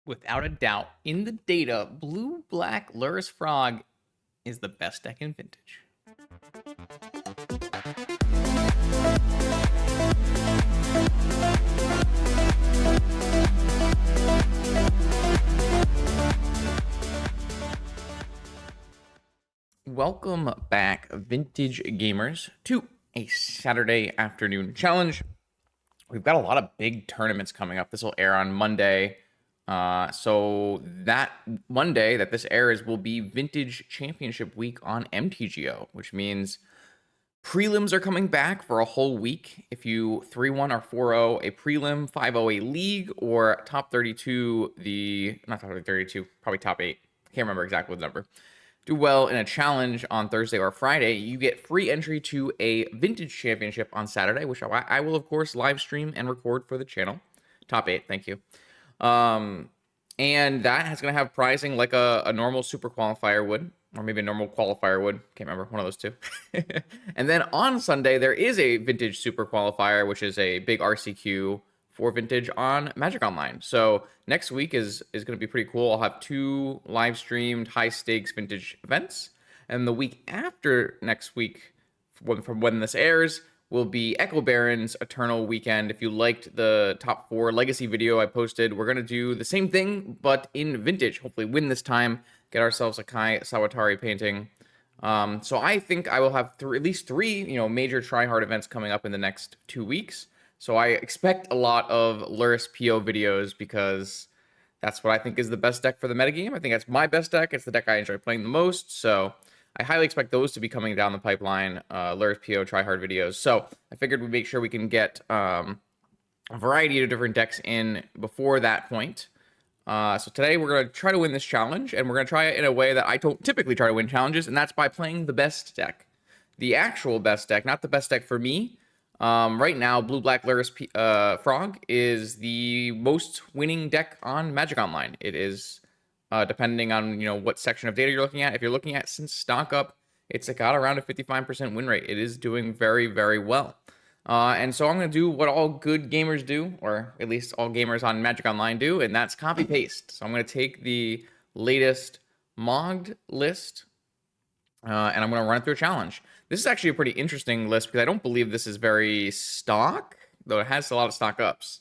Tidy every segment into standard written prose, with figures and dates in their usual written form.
Without a doubt, in the data, blue-black Lurrus Frog is the best deck in Vintage. Welcome back, Vintage gamers, to a Saturday afternoon challenge. We've got a lot of big tournaments coming up. This will air on Monday. So that Monday that this airs will be Vintage Championship Week on MTGO, which means prelims are coming back for a whole week. If you 3-1 or 4-0 a prelim, 5-0 a league, or top 32, not top 32, probably top 8. Can't remember exactly the number. Do well in a challenge on Thursday or Friday, you get free entry to a Vintage Championship on Saturday, which I will, of course, live stream and record for the channel. Top 8, thank you. And that is going to have pricing like a normal super qualifier would, or maybe a normal qualifier would. Can't remember, one of those two. And then on Sunday, there is a Vintage super qualifier, which is a big RCQ for Vintage on Magic Online. So next week is going to be pretty cool. I'll have 2 live streamed high stakes Vintage events. And the week after next week, from when this airs, will be Echo Baron's Eternal Weekend. If you liked the top 4 legacy video I posted, we're going to do the same thing, but in Vintage. Hopefully win this time, get ourselves a Kai Sawatari painting. So I think I will have at least 3 major try-hard events coming up in the next 2 weeks. So I expect a lot of Lurrus PO videos because that's what I think is the best deck for the metagame. I think that's my best deck. It's the deck I enjoy playing the most. So I highly expect those to be coming down the pipeline, Lurrus PO tryhard videos. So I figured we'd make sure we can get a variety of different decks in before that point. So today we're going to try to win this challenge, and we're going to try it in a way that I don't typically try to win challenges, and that's by playing the best deck. The actual best deck, not the best deck for me. Right now, blue-black Lurrus Frog is the most winning deck on Magic Online. It is, depending on what section of data you're looking at. If you're looking at since stock up, it's got around a 55% win rate. It is doing very, very well. And so I'm going to do what all good gamers do, or at least all gamers on Magic Online do, and that's copy-paste. So I'm going to take the latest mogged list, and I'm going to run it through a challenge. This is actually a pretty interesting list because I don't believe this is very stock, though it has a lot of stock ups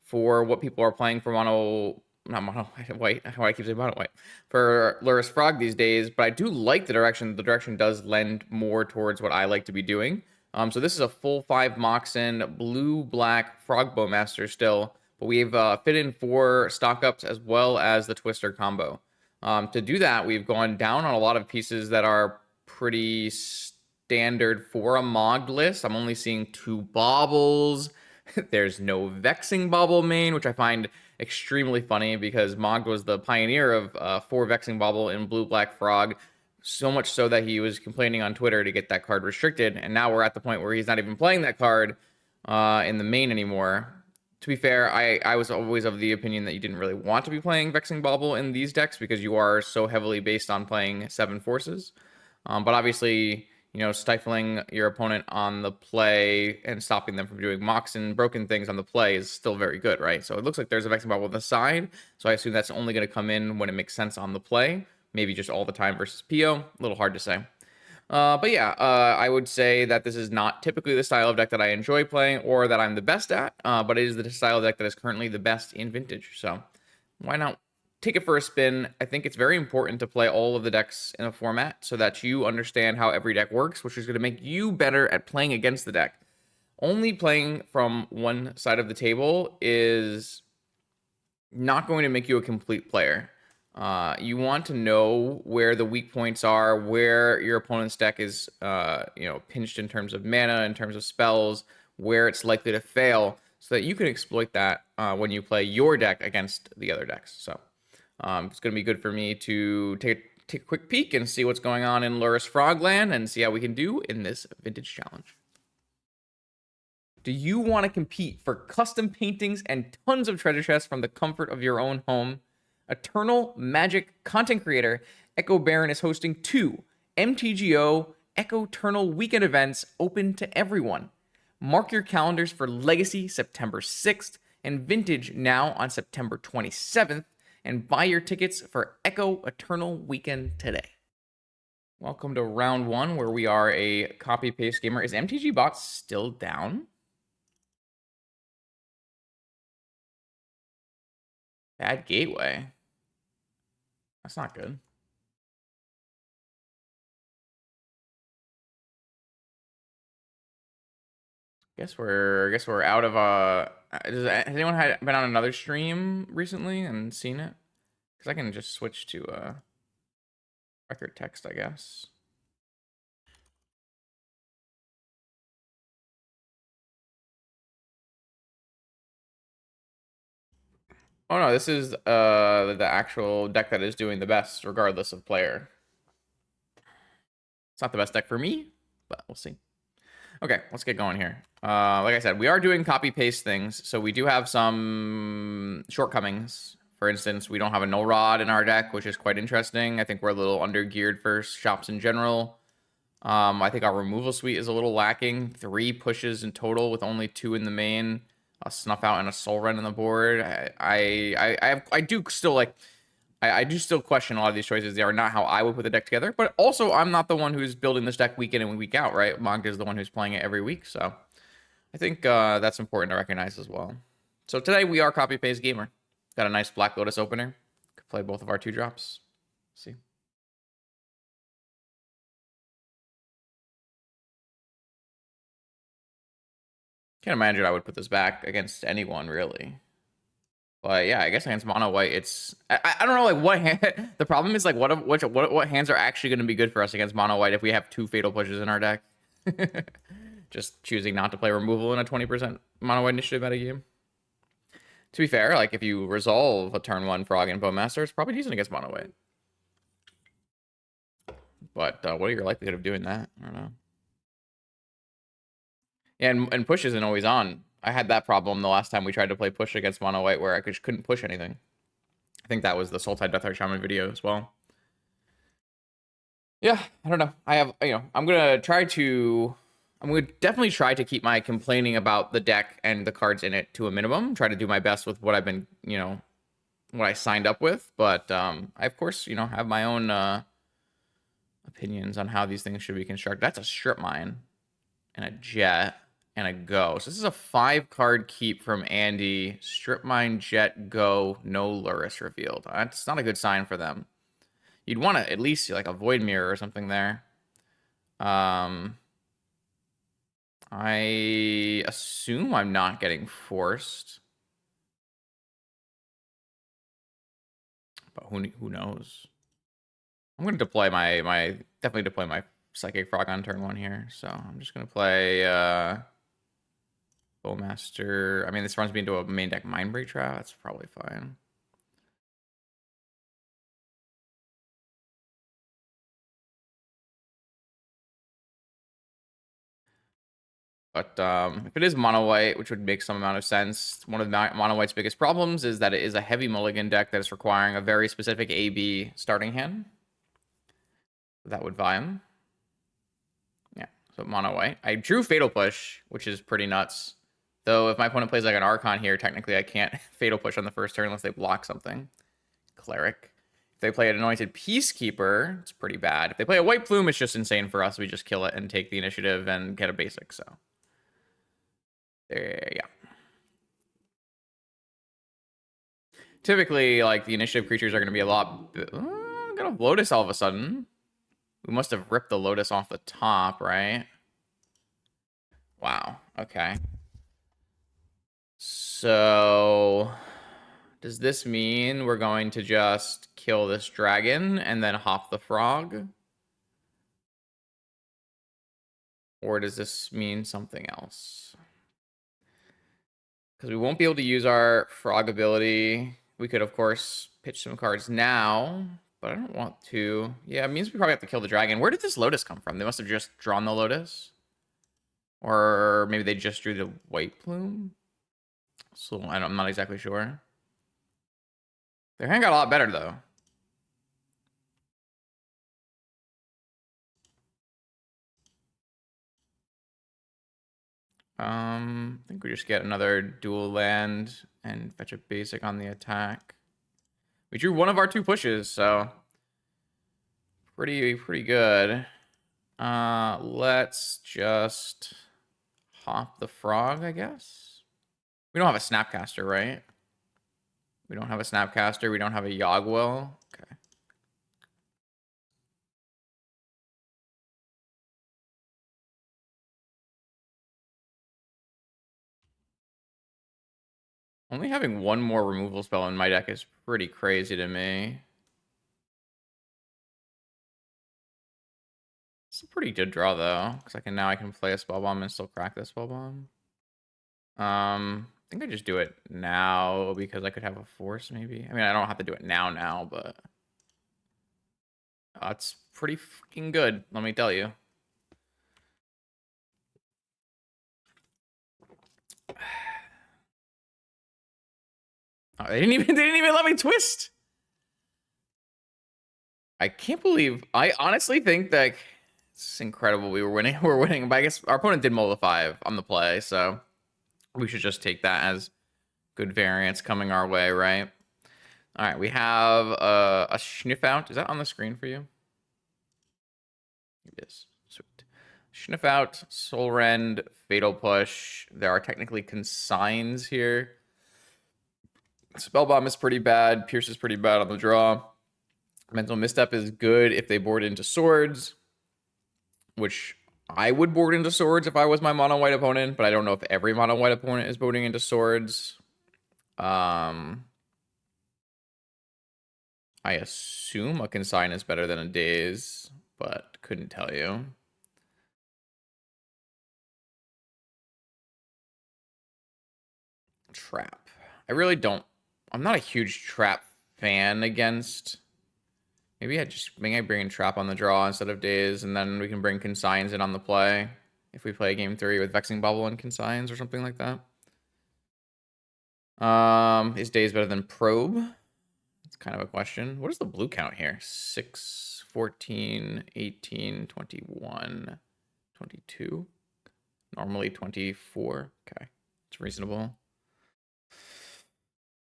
for what people are playing for mono white. How I keep saying mono white for Lurrus Frog these days. But I do like the direction. The direction does lend more towards what I like to be doing. So this is a full 5 Moxen blue-black Frog Bowmaster still, but we've fit in 4 stock ups as well as the Twister combo. To do that, we've gone down on a lot of pieces that are pretty standard for a mogged list. I'm only seeing 2 baubles. There's no Vexing Bauble main, which I find extremely funny because Mogged was the pioneer of 4 Vexing Bauble in blue-black Frog. So much so that he was complaining on Twitter to get that card restricted, and now we're at the point where he's not even playing that card in the main anymore. To be fair, I was always of the opinion that you didn't really want to be playing Vexing Bauble in these decks because you are so heavily based on playing 7 forces. But obviously, stifling your opponent on the play and stopping them from doing mocks and broken things on the play is still very good, right? So it looks like there's a Vexing Bauble on the side, so I assume that's only going to come in when it makes sense on the play. Maybe just all the time versus PO. A little hard to say. But yeah, I would say that this is not typically the style of deck that I enjoy playing or that I'm the best at, but it is the style of deck that is currently the best in Vintage. So why not take it for a spin? I think it's very important to play all of the decks in a format so that you understand how every deck works, which is going to make you better at playing against the deck. Only playing from one side of the table is not going to make you a complete player. You want to know where the weak points are, where your opponent's deck is, pinched in terms of mana, in terms of spells, where it's likely to fail, so that you can exploit that when you play your deck against the other decks. So it's going to be good for me to take a quick peek and see what's going on in Lurrus Frogland and see how we can do in this Vintage challenge. Do you want to compete for custom paintings and tons of treasure chests from the comfort of your own home? Eternal Magic content creator Echo Baron is hosting 2 MTGO Echo Eternal weekend events open to everyone. Mark your calendars for Legacy September 6th and Vintage now on September 27th, and buy your tickets for Echo Eternal Weekend today. Welcome to round one, where we are a copy-paste gamer. Is MTG Bots still down? Bad gateway. That's not good. Guess we're out of has anyone been on another stream recently and seen it? Because I can just switch to record text, I guess. Oh no, this is the actual deck that is doing the best, regardless of player. It's not the best deck for me, but we'll see. Okay, let's get going here. Like I said, we are doing copy-paste things, so we do have some shortcomings. For instance, we don't have a null rod in our deck, which is quite interesting. I think we're a little under-geared for shops in general. I think our removal suite is a little lacking. 3 pushes in total with only 2 in the main. A Snuff Out and a Soul Rend on the board. I do still like... I do still question a lot of these choices. They are not how I would put the deck together. But also, I'm not the one who's building this deck week in and week out, right? Magda is the one who's playing it every week. So I think that's important to recognize as well. So today we are copy-paste gamer. Got a nice Black Lotus opener. Could play both of our 2-drops. See. Can't imagine I would put this back against anyone, really. But yeah, I guess against mono white, it's I don't know like what hand. The problem is like what hands are actually going to be good for us against mono white if we have 2 fatal pushes in our deck. Just choosing not to play removal in a 20% mono white initiative at a game. To be fair, like if you resolve a turn 1 Frog and Bowmaster, it's probably decent against mono white. But what are your likelihood of doing that? I don't know. Yeah, and push isn't always on. I had that problem the last time we tried to play push against mono white, where I just couldn't push anything. I think that was the Sultai Deathheart Shaman video as well. Yeah, I don't know. I have, I'm gonna definitely try to keep my complaining about the deck and the cards in it to a minimum. Try to do my best with what I've been, what I signed up with. But I, of course, have my own opinions on how these things should be constructed. That's a strip mine and a jet and a go. So this is a 5-card keep from Andy. Strip mine, jet, go, no Lurrus revealed. That's not a good sign for them. You'd want to at least see like a void mirror or something there. I assume I'm not getting forced, but who knows? I'm gonna deploy definitely deploy my Psychic Frog on turn 1 here. So I'm just gonna play Bowmaster. I mean, this runs me into a main deck Mindbreak Trap. That's probably fine. But if it is mono white, which would make some amount of sense, one of mono white's biggest problems is that it is a heavy mulligan deck that is requiring a very specific AB starting hand. That would buy him. Yeah, so mono white. I drew Fatal Push, which is pretty nuts. Though if my opponent plays like an Archon here, technically I can't Fatal Push on the first turn unless they block something. Cleric. If they play an Anointed Peacekeeper, it's pretty bad. If they play a White Plume, it's just insane for us. We just kill it and take the initiative and get a basic, so. There, yeah. Typically, like, the initiative creatures are going to be a lot... got a Lotus all of a sudden. We must have ripped the Lotus off the top, right? Wow, okay. So... does this mean we're going to just kill this dragon and then hop the frog? Or does this mean something else? Because we won't be able to use our frog ability. We could, of course, pitch some cards now, but I don't want to. Yeah, it means we probably have to kill the dragon. Where did this Lotus come from? They must have just drawn the Lotus. Or maybe they just drew the White Plume. So I'm not exactly sure. Their hand got a lot better, though. I think we just get another dual land and fetch a basic on the attack. We drew one of our 2 pushes, so pretty good. Let's just hop the frog, I guess. We don't have a Snapcaster, right? We don't have a Snapcaster. We don't have a Yogwell. Okay. Only having one more removal spell in my deck is pretty crazy to me. It's a pretty good draw, though, because I can play a Spell Bomb and still crack this Spell Bomb. I think I just do it now because I could have a force, maybe. I mean, I don't have to do it now, but it's pretty freaking good, let me tell you. Oh, they didn't even let me twist. I can't believe. I honestly think that it's incredible. We were winning. We're winning, but I guess our opponent did mull the 5 on the play, so we should just take that as good variance coming our way, right? All right, we have a sniff out. Is that on the screen for you? It is. Sweet. Sniff out, Soul Rend, Fatal Push. There are technically consigns here. Spellbomb is pretty bad. Pierce is pretty bad on the draw. Mental Misstep is good if they board into swords, which I would board into swords if I was my mono white opponent, but I don't know if every mono white opponent is boarding into swords. I assume a consign is better than a daze, but couldn't tell you. Trap. I really don't. I'm not a huge trap fan against. Maybe I bring trap on the draw instead of daze, and then we can bring consigns in on the play if we play game 3 with Vexing Bubble and consigns or something like that. Is daze better than probe? It's kind of a question. What is the blue count here? 6, 14, 18, 21, 22. Normally 24. Okay, it's reasonable.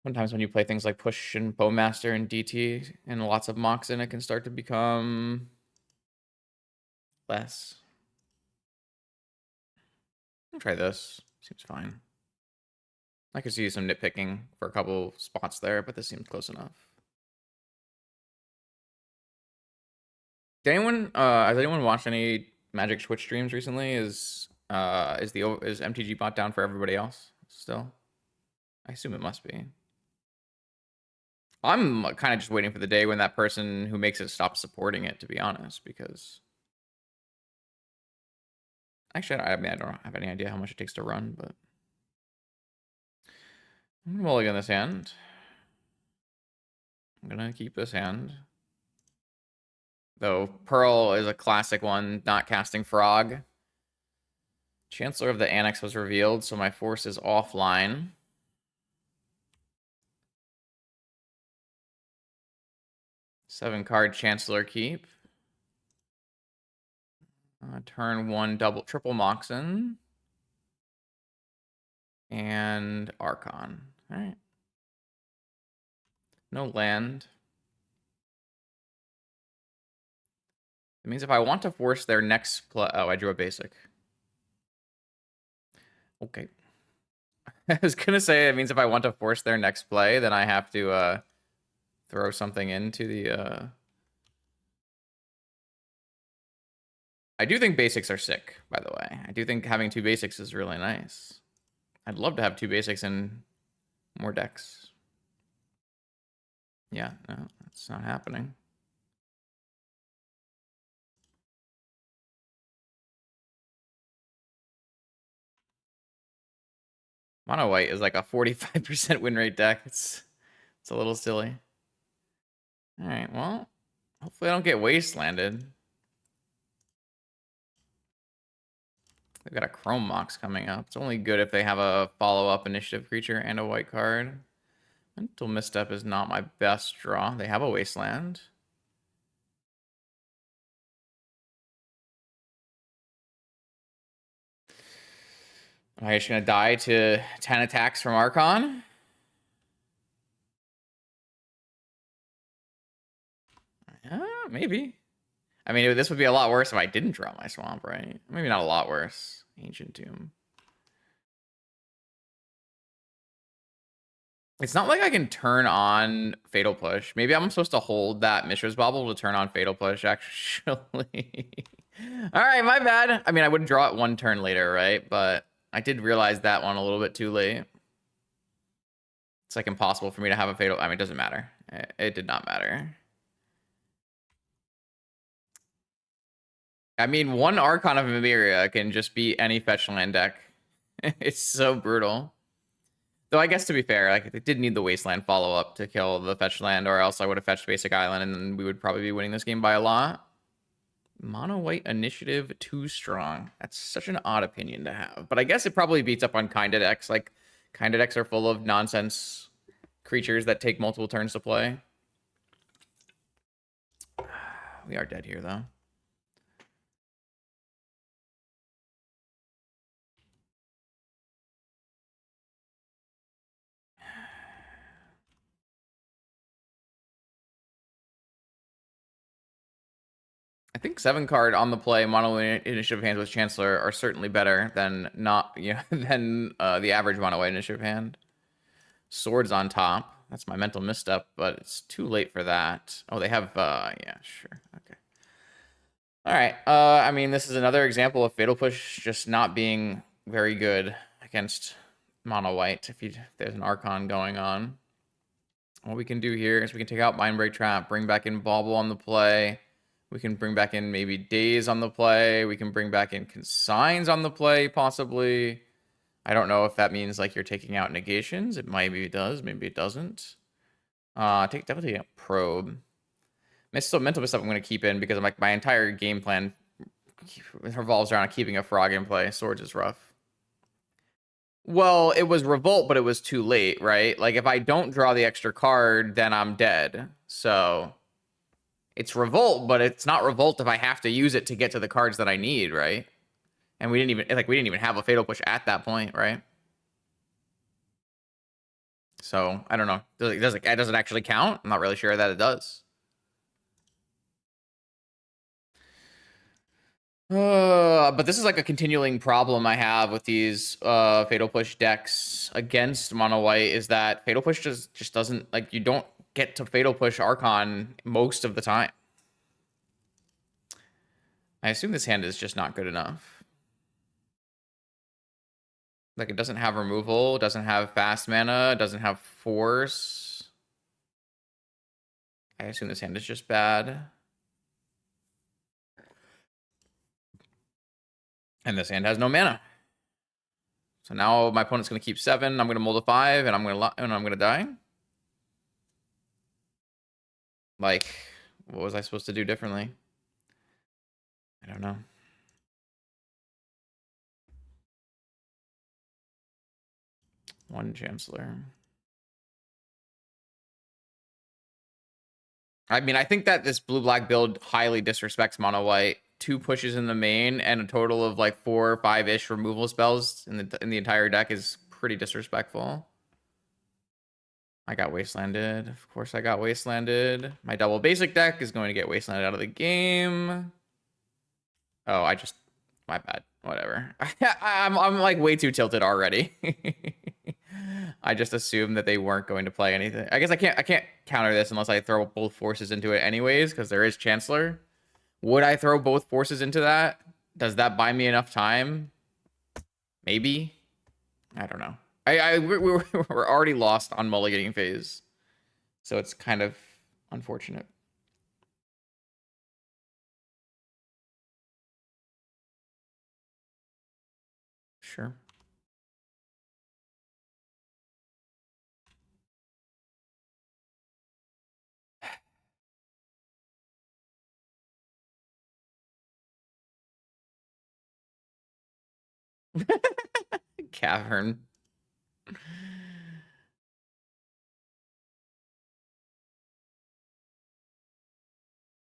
Sometimes when you play things like Push and Bowmaster and DT and lots of mocks in, it can start to become less. I'll try this. Seems fine. I could see some nitpicking for a couple spots there, but this seems close enough. Has anyone watched any Magic Twitch streams recently? Is MTG bot down for everybody else still? I assume it must be. I'm kind of just waiting for the day when that person who makes it stops supporting it, to be honest, because actually, I mean, I don't have any idea how much it takes to run, but I'm gonna mulligan this hand. I'm gonna keep this hand. Though Pearl is a classic one, not casting Frog. Chancellor of the Annex was revealed, so my force is offline. Seven card Chancellor keep. Turn 1 triple Moxen. And Archon. All right. No land. It means if I want to force their next play... Oh, I drew a basic. Okay. I was going to say, it means if I want to force their next play, then I have to throw something into the... I do think basics are sick, by the way. I do think having 2 basics is really nice. I'd love to have 2 basics in more decks. Yeah, no, that's not happening. Mono white is like a 45% win rate deck. It's a little silly. All right, well, hopefully I don't get wastelanded. They've got a Chrome Mox coming up. It's only good if they have a follow-up initiative creature and a white card. Mental Misstep is not my best draw. They have a Wasteland. Am I just going to die to 10 attacks from Archon? Maybe. I mean, this would be a lot worse if I didn't draw my swamp, right? Maybe not a lot worse. Ancient Tomb. It's not like I can turn on Fatal Push. Maybe I'm supposed to hold that Mishra's Bauble to turn on Fatal Push, actually. All right, my bad. I mean, I would draw it one turn later, right? But I did realize that one a little bit too late. It's like impossible for me to have a Fatal... I mean, it doesn't matter. It did not matter. I mean, one Archon of Emeria can just beat any fetch land deck. It's so brutal. Though I guess to be fair, like it did need the Wasteland follow-up to kill the fetch land, or else I would have fetched Basic Island, and then we would probably be winning this game by a lot. Mono white initiative too strong. That's such an odd opinion to have. But I guess it probably beats up on Kinda decks. Like, Kinda decks are full of nonsense creatures that take multiple turns to play. We are dead here, though. I think 7-card on the play mono initiative hands with Chancellor are certainly better than than the average mono white initiative hand. Swords on top. That's my mental misstep, but it's too late for that. Oh, they have yeah, sure. Okay. All right. I mean, this is another example of Fatal Push just not being very good against mono white if there's an Archon going on. What we can do here is we can take out Mindbreak Trap, bring back in Bauble on the play. We can bring back in maybe Daze on the play. We can bring back in Consigns on the play, possibly. I don't know if that means like you're taking out negations. It maybe it does, maybe it doesn't. Definitely a Probe. Mental stuff I'm going to keep in because like my entire game plan revolves around keeping a frog in play. Swords is rough. Well, it was Revolt, but it was too late, right? Like if I don't draw the extra card, then I'm dead. So it's Revolt, but it's not Revolt if I have to use it to get to the cards that I need, right? And we didn't even have a Fatal Push at that point, right? So I don't know. Does it actually count? I'm not really sure that it does. But this is like a continuing problem I have with these Fatal Push decks against Mono White is that Fatal Push just doesn't, like, you don't get to Fatal Push Archon most of the time. I assume this hand is just not good enough. Like, it doesn't have removal, doesn't have fast mana, doesn't have force. I assume this hand is just bad. And this hand has no mana. So now my opponent's going to keep 7. I'm going to mold a 5, and I'm going to die. Like, what was I supposed to do differently? I don't know. One Chancellor. I mean, I think that this blue-black build highly disrespects mono white. 2 pushes in the main and a total of like 4 or 5-ish removal spells in the entire deck is pretty disrespectful. I got wastelanded. Of course I got wastelanded. My double basic deck is going to get wastelanded out of the game. Oh, my bad. Whatever. I'm like way too tilted already. I just assumed that they weren't going to play anything. I guess I can't counter this unless I throw both forces into it anyways, because there is Chancellor. Would I throw both forces into that? Does that buy me enough time? Maybe. I don't know. We're already lost on mulliganing phase, so it's kind of unfortunate. Sure. Cavern. I'm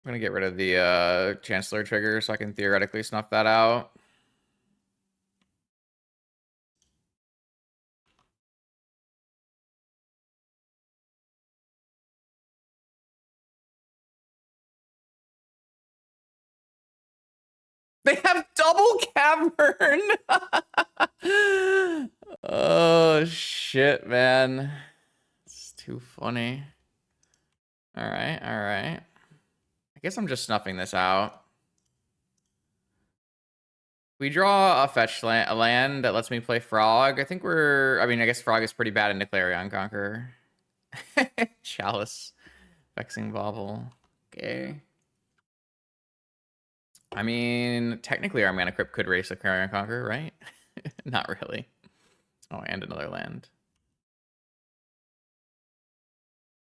gonna get rid of the Chancellor trigger so I can theoretically snuff that out. They have double cavern. Oh shit, man. It's too funny. All right, all right. I guess I'm just snuffing this out. We draw a fetch land, a land that lets me play Frog. I think I mean, I guess Frog is pretty bad in Clarion Conqueror. Chalice. Vexing Bauble. Okay. I mean, technically our mana crypt could race a Clarion Conqueror, right? Not really. Oh, and another land.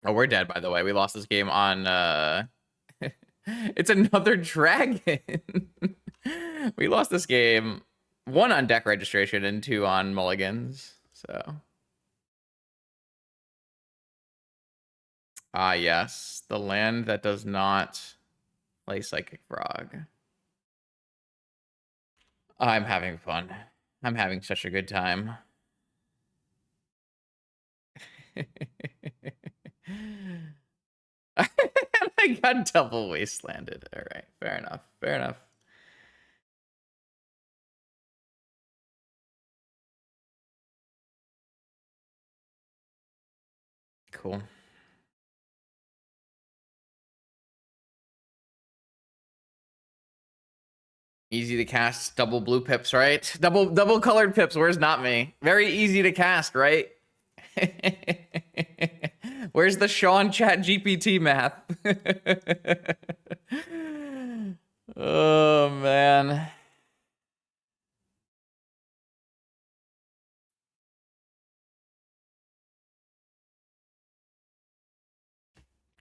Oh, we're dead, by the way. We lost this game on it's another dragon. We lost this game, 1 on deck registration and 2 on mulligans. So yes, the land that does not play Psychic Frog. I'm having fun. I'm having such a good time. I got double wastelanded. All right, fair enough. Fair enough. Cool. Easy to cast, double blue pips, right? Double colored pips. Where's not me? Very easy to cast, right? Where's the Sean Chat GPT math? Oh man.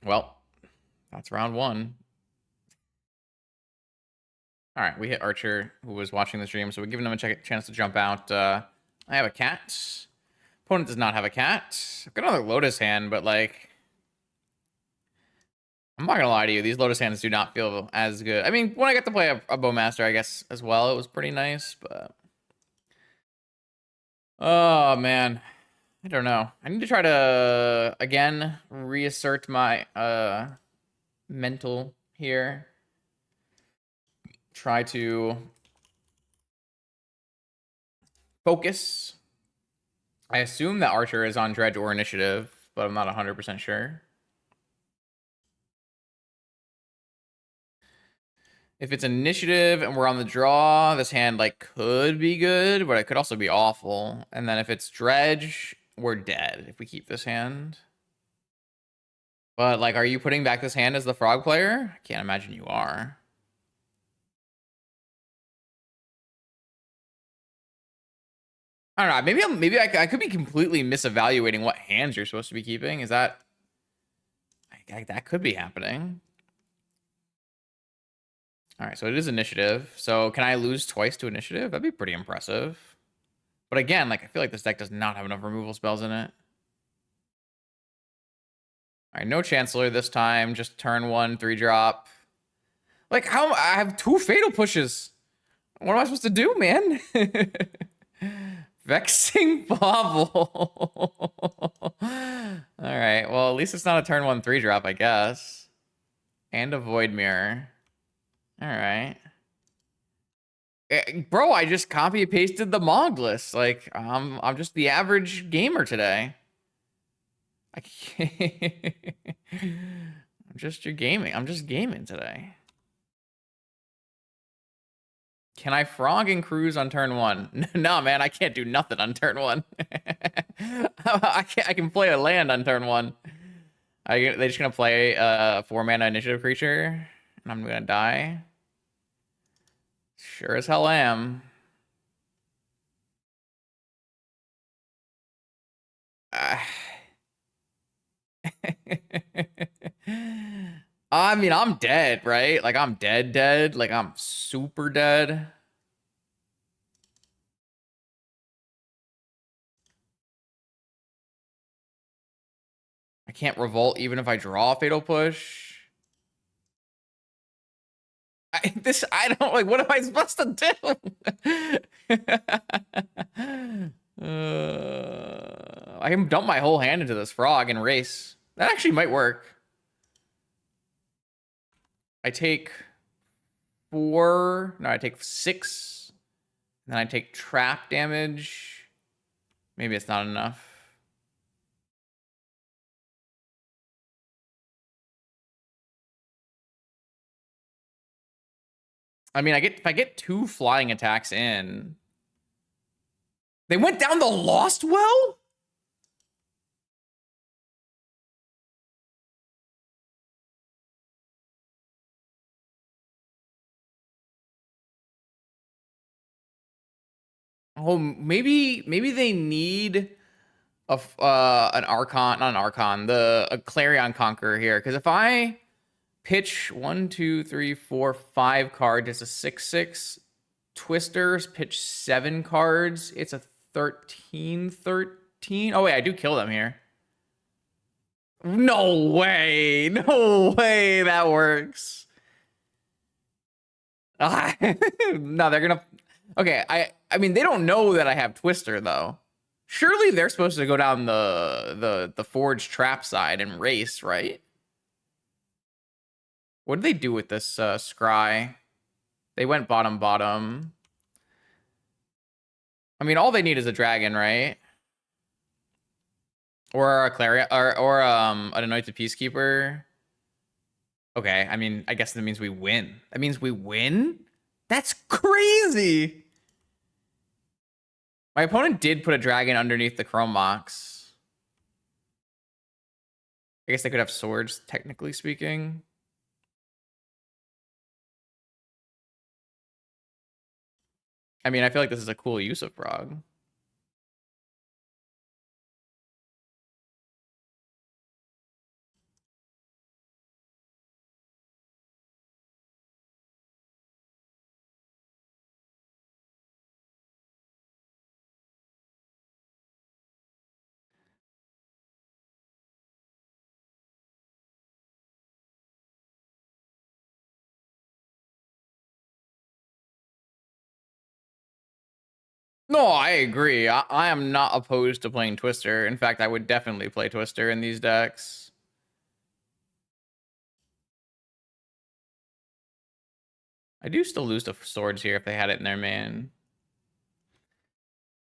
Well, that's round 1. All right, we hit Archer, who was watching the stream, so we're giving him a chance to jump out. I have a cat. Opponent does not have a cat. I've got another Lotus hand, but like, I'm not gonna lie to you, these Lotus hands do not feel as good. I mean, when I got to play a Bowmaster, I guess, as well, it was pretty nice, but... Oh, man. I don't know. I need to try to, again, reassert my mental here. Try to focus. I assume that Archer is on Dredge or Initiative, but I'm not 100% sure. If it's Initiative and we're on the draw, this hand like could be good, but it could also be awful. And then if it's Dredge, we're dead if we keep this hand. But like, are you putting back this hand as the Frog player? I can't imagine you are. I don't know. Maybe I could be completely misevaluating what hands you're supposed to be keeping. Is that that could be happening? All right, so it is Initiative. So can I lose twice to Initiative? That'd be pretty impressive. But again, like I feel like this deck does not have enough removal spells in it. All right, no Chancellor this time. Just turn 1, 3-drop. Like how I have 2 Fatal Pushes. What am I supposed to do, man? Vexing Bauble. All right. Well, at least it's not a turn 1 3-drop, I guess. And a Void Mirror. All right. Bro, I just copy and pasted the Mog list. Like, I'm just the average gamer today. I can't. I'm just your gaming. I'm just gaming today. Can I Frog and Cruise on turn 1? No, man, I can't do nothing on turn 1. I can play a land on turn 1. They just gonna play a 4-mana initiative creature, and I'm gonna die. Sure as hell am. I mean, I'm dead, right? Like, I'm dead. Like, I'm super dead. I can't revolt even if I draw a Fatal Push. I don't, like, what am I supposed to do? I can dump my whole hand into this Frog and race. That actually might work. I take 4. No, I take 6. And then I take trap damage. Maybe it's not enough. I mean, if I get 2 flying attacks in. They went down the Lost Well? Oh, maybe they need an Archon, not an Archon, a Clarion Conqueror here. Because if I pitch 1, 2, 3, 4, 5 cards, it's a 6/6. Twisters pitch 7 cards, it's a 13/13. Oh wait, I do kill them here. No way, no way that works. No, they're gonna. Okay, I mean they don't know that I have Twister though. Surely they're supposed to go down the Forge trap side and race, right? What did they do with this scry? They went bottom. I mean, all they need is a dragon, right? Or a Clarion, or an Anointed Peacekeeper. Okay, I mean, I guess that means we win. That means we win? That's crazy! My opponent did put a dragon underneath the Chrome Mox. I guess they could have swords, technically speaking. I mean, I feel like this is a cool use of Frog. No, I agree. I am not opposed to playing Twister. In fact, I would definitely play Twister in these decks. I do still lose to swords here if they had it in their main.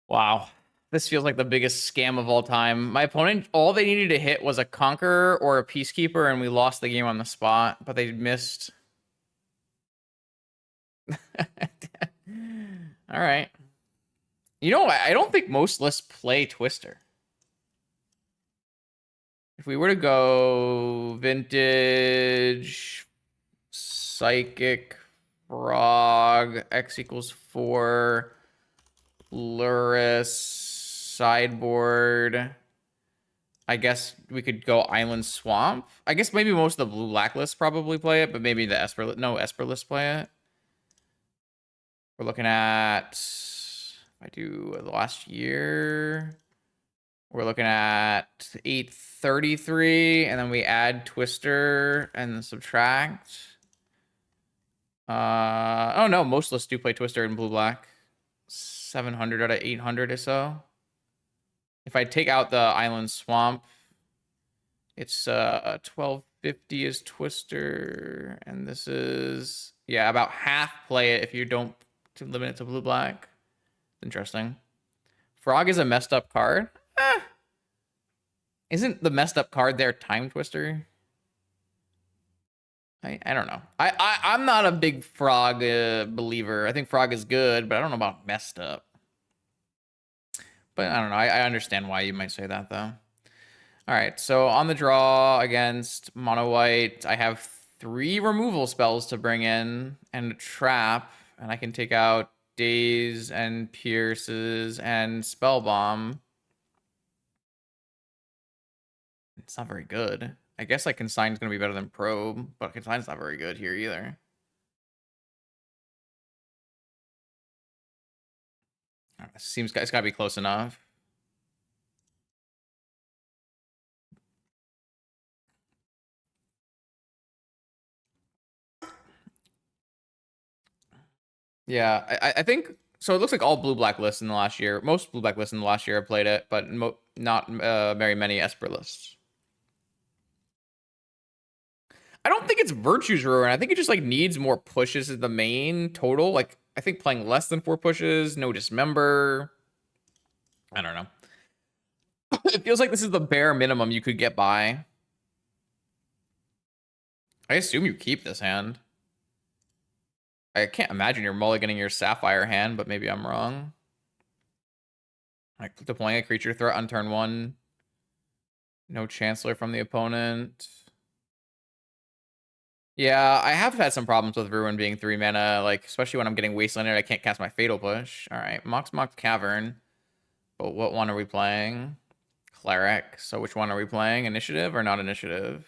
Wow. This feels like the biggest scam of all time. My opponent, all they needed to hit was a Conqueror or a Peacekeeper, and we lost the game on the spot, but they missed. All right. You know, I don't think most lists play Twister. If we were to go Vintage, Psychic, Frog, X equals 4, Lurrus, sideboard. I guess we could go Island Swamp. I guess maybe most of the blue black lists probably play it, but maybe the Esper lists play it. We're looking at, if I do the last year, we're looking at 833, and then we add Twister and subtract. Oh no, most lists do play Twister in blue black. 700 out of 800 or so. If I take out the Island Swamp, it's 1250 is Twister, and this is, yeah, about half play it if you don't limit it to blue black. Interesting. Frog is a messed up card. Isn't the messed up card there Time Twister? I don't know. I'm not a big Frog believer. I think Frog is good, but I don't know about messed up. But I don't know. I understand why you might say that, though. All right, so on the draw against Mono White, I have 3 removal spells to bring in and a trap, and I can take out Daze and Pierces and Spellbomb. It's not very good. I guess like Consign's going to be better than Probe, but Consign's not very good here either. Seems it's got to be close enough. Yeah, I think so. It looks like all blue-black lists in the last year, most blue-black lists in the last year have played it, but not very many Esper lists. I don't think it's Virtue's Ruin. I think it just like needs more pushes in the main total. Like I think playing less than 4 pushes, no Dismember. I don't know. It feels like this is the bare minimum you could get by. I assume you keep this hand. I can't imagine you're mulliganing your Sapphire hand, but maybe I'm wrong. Like deploying a creature threat on turn 1. No Chancellor from the opponent. Yeah, I have had some problems with Ruin being 3 mana, like especially when I'm getting Wastelanded, I can't cast my Fatal Push. All right, Mox Cavern. But what one are we playing? Cleric. So which one are we playing? Initiative or not initiative?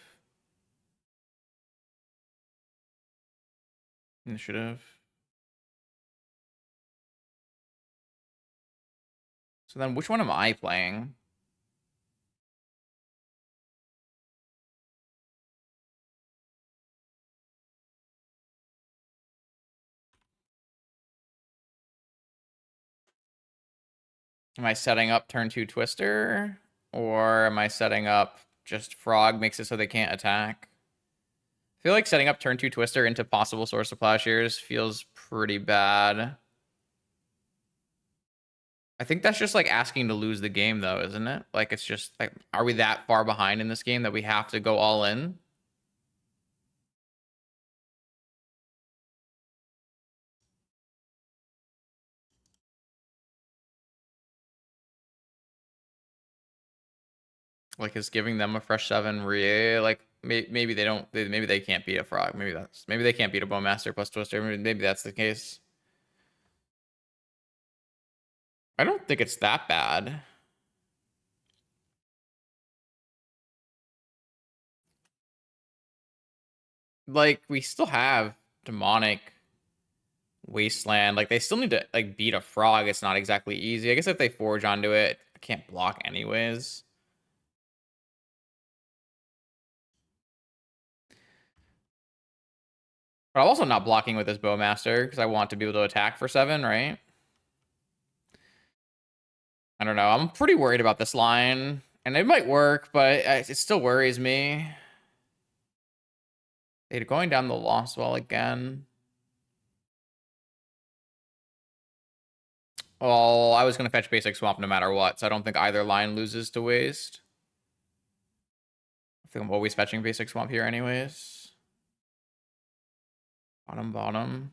Initiative. So then which one am I playing? Am I setting up turn 2 Twister? Or am I setting up just Frog makes it so they can't attack? I feel like setting up turn 2 Twister into possible source of Plowshares feels pretty bad. I think that's just like asking to lose the game though, isn't it? Like it's just like, are we that far behind in this game that we have to go all in? Like is giving them a fresh 7 really like maybe they don't maybe they can't beat a Frog. Maybe they can't beat a Bowmaster plus Twister. Maybe that's the case. I don't think it's that bad. Like we still have Demonic Wasteland. Like they still need to like beat a Frog. It's not exactly easy. I guess if they forge onto it, I can't block anyways. But I'm also not blocking with this Bowmaster because I want to be able to attack for 7, right? I don't know. I'm pretty worried about this line. And it might work, but it still worries me. They're going down the Lost Wall again. Well, I was going to fetch Basic Swamp no matter what, so I don't think either line loses to waste. I think I'm always fetching Basic Swamp here anyways. Bottom.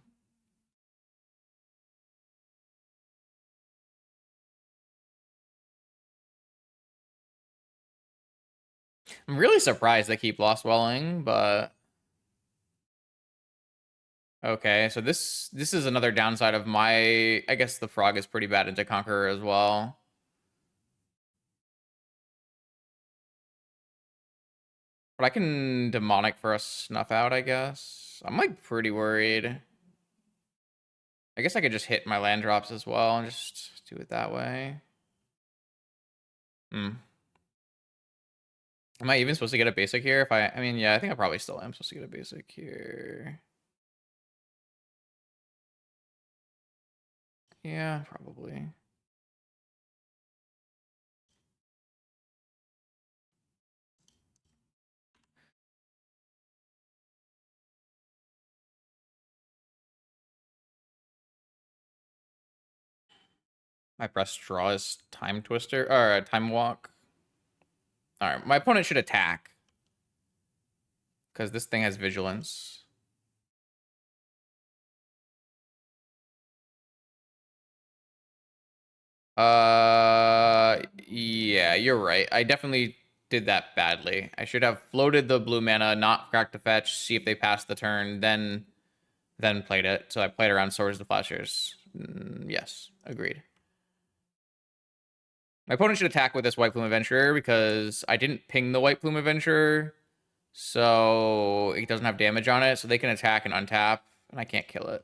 I'm really surprised they keep Lost Welling, but... Okay, so this is another downside of my... I guess the Frog is pretty bad into Conqueror as well. But I can Demonic for a Snuff Out, I guess. I'm, like, pretty worried. I guess I could just hit my land drops as well and just do it that way. Hmm. Am I even supposed to get a basic here? If I mean, yeah, I think I probably still am supposed to get a basic here. Yeah, probably. My best draw is Time Twister or Time Walk. All right, my opponent should attack because this thing has vigilance. Yeah, you're right. I definitely did that badly. I should have floated the blue mana, not cracked the fetch, see if they passed the turn, then played it. So I played around Swords to Plowshares. Yes, agreed. My opponent should attack with this White Plume Adventurer because I didn't ping the White Plume Adventurer, so it doesn't have damage on it, so they can attack and untap, and I can't kill it.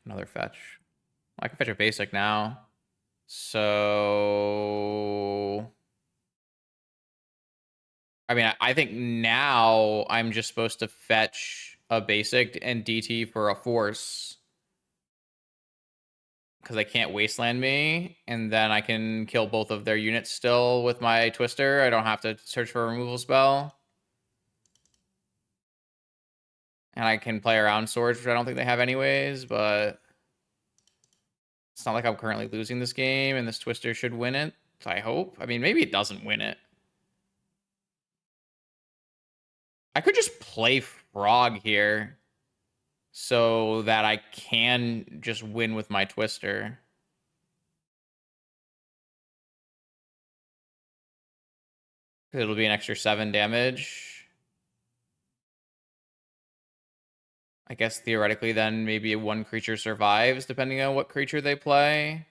Another fetch. I can fetch a basic now. So... I mean, I think now I'm just supposed to fetch a basic and DT for a force. because they can't wasteland me, and then I can kill both of their units still with my Twister. I don't have to search for a removal spell. And I can play around swords, which I don't think they have anyways, but it's not like I'm currently losing this game, and this Twister should win it, I hope. I mean, maybe it doesn't win it. I could just play Frog here so that I can just win with my Twister. It'll be an extra 7 damage. I guess theoretically then maybe one creature survives depending on what creature they play.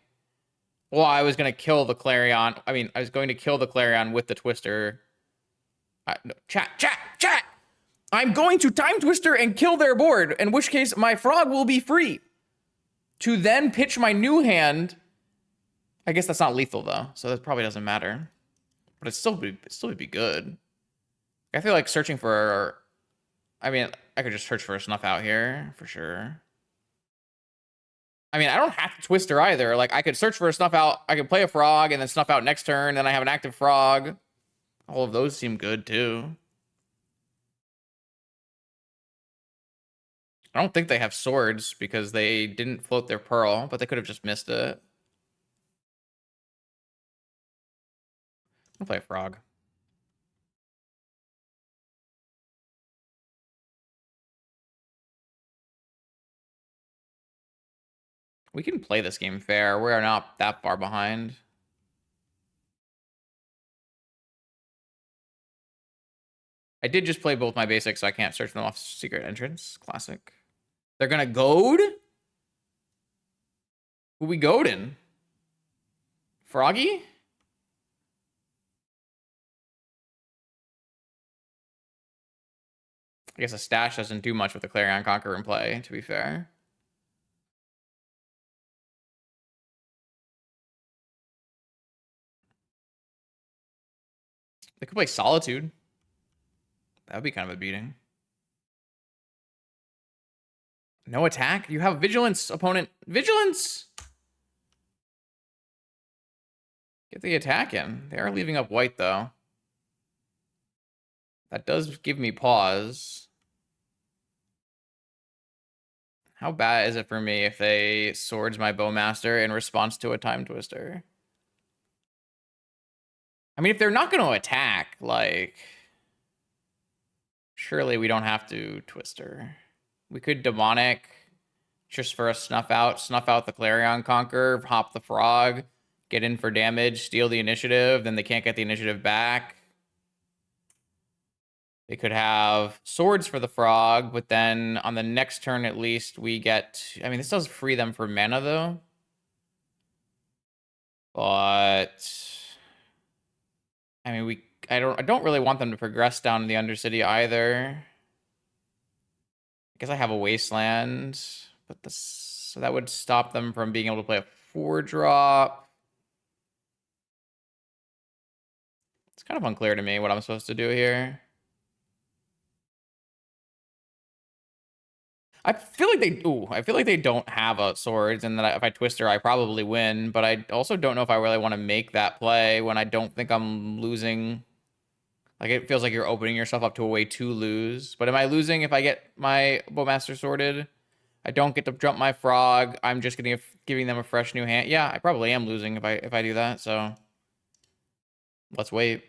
Well, I was going to kill the Clarion. I mean, I was going to kill the Clarion with the Twister. No, chat! I'm going to Time Twister and kill their board, in which case my Frog will be free to then pitch my new hand. I guess that's not lethal, though, so that probably doesn't matter. But it still would be good. I feel like searching for... I mean, I could just search for a Snuff Out here, for sure. I mean, I don't have to Twister either. Like, I could search for a Snuff Out. I could play a Frog and then Snuff Out next turn. Then I have an active Frog. All of those seem good, too. I don't think they have swords because they didn't float their Pearl, but they could have just missed it. I'll play a Frog. We can play this game fair. We're not that far behind. I did just play both my basics, so I can't search them off Secret Entrance. Classic. They're gonna goad? Who we goading? Froggy? I guess a stash doesn't do much with the Clarion Conqueror in play, to be fair. They could play Solitude. That would be kind of a beating. No attack? You have Vigilance, opponent. Vigilance! Get the attack in. They are leaving up white, though. That does give me pause. How bad is it for me if they swords my Bowmaster in response to a Time Twister? I mean, if they're not going to attack, like... Surely we don't have to Twister. We could Demonic just for a Snuff Out the Clarion Conqueror, hop the Frog, get in for damage, steal the initiative, then they can't get the initiative back. They could have swords for the Frog, but then on the next turn at least we get... I mean, this does free them for mana, though. But... I mean, I don't really want them to progress down to the Undercity either. I guess I have a Wasteland, but so that would stop them from being able to play a 4-drop. It's kind of unclear to me what I'm supposed to do here. I feel like they don't have a swords, and that if I Twister, I probably win. But I also don't know if I really want to make that play when I don't think I'm losing. Like, it feels like you're opening yourself up to a way to lose. But am I losing if I get my Bowmaster sorted? I don't get to jump my Frog. I'm just giving them a fresh new hand. Yeah, I probably am losing if I do that. So let's wait.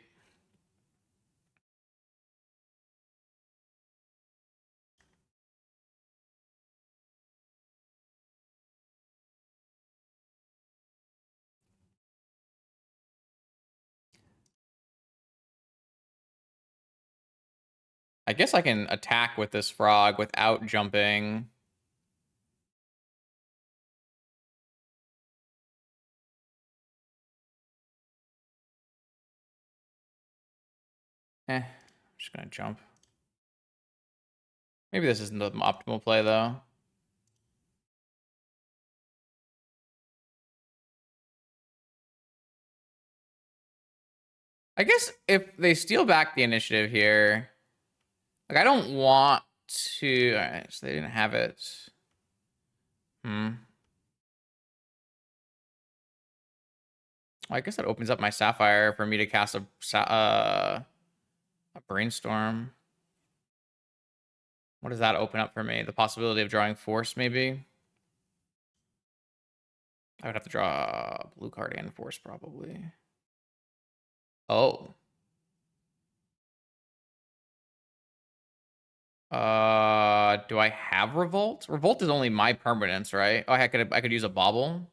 I guess I can attack with this Frog without jumping. I'm just gonna jump. Maybe this isn't the optimal play, though. I guess if they steal back the initiative here, like, I don't want to... All right, so they didn't have it. Well, I guess that opens up my Sapphire for me to cast a Brainstorm. What does that open up for me? The possibility of drawing Force, maybe? I would have to draw a blue card and Force, probably. Oh. Do I have Revolt? Revolt is only my permanence, right? Oh, I could use a Bobble.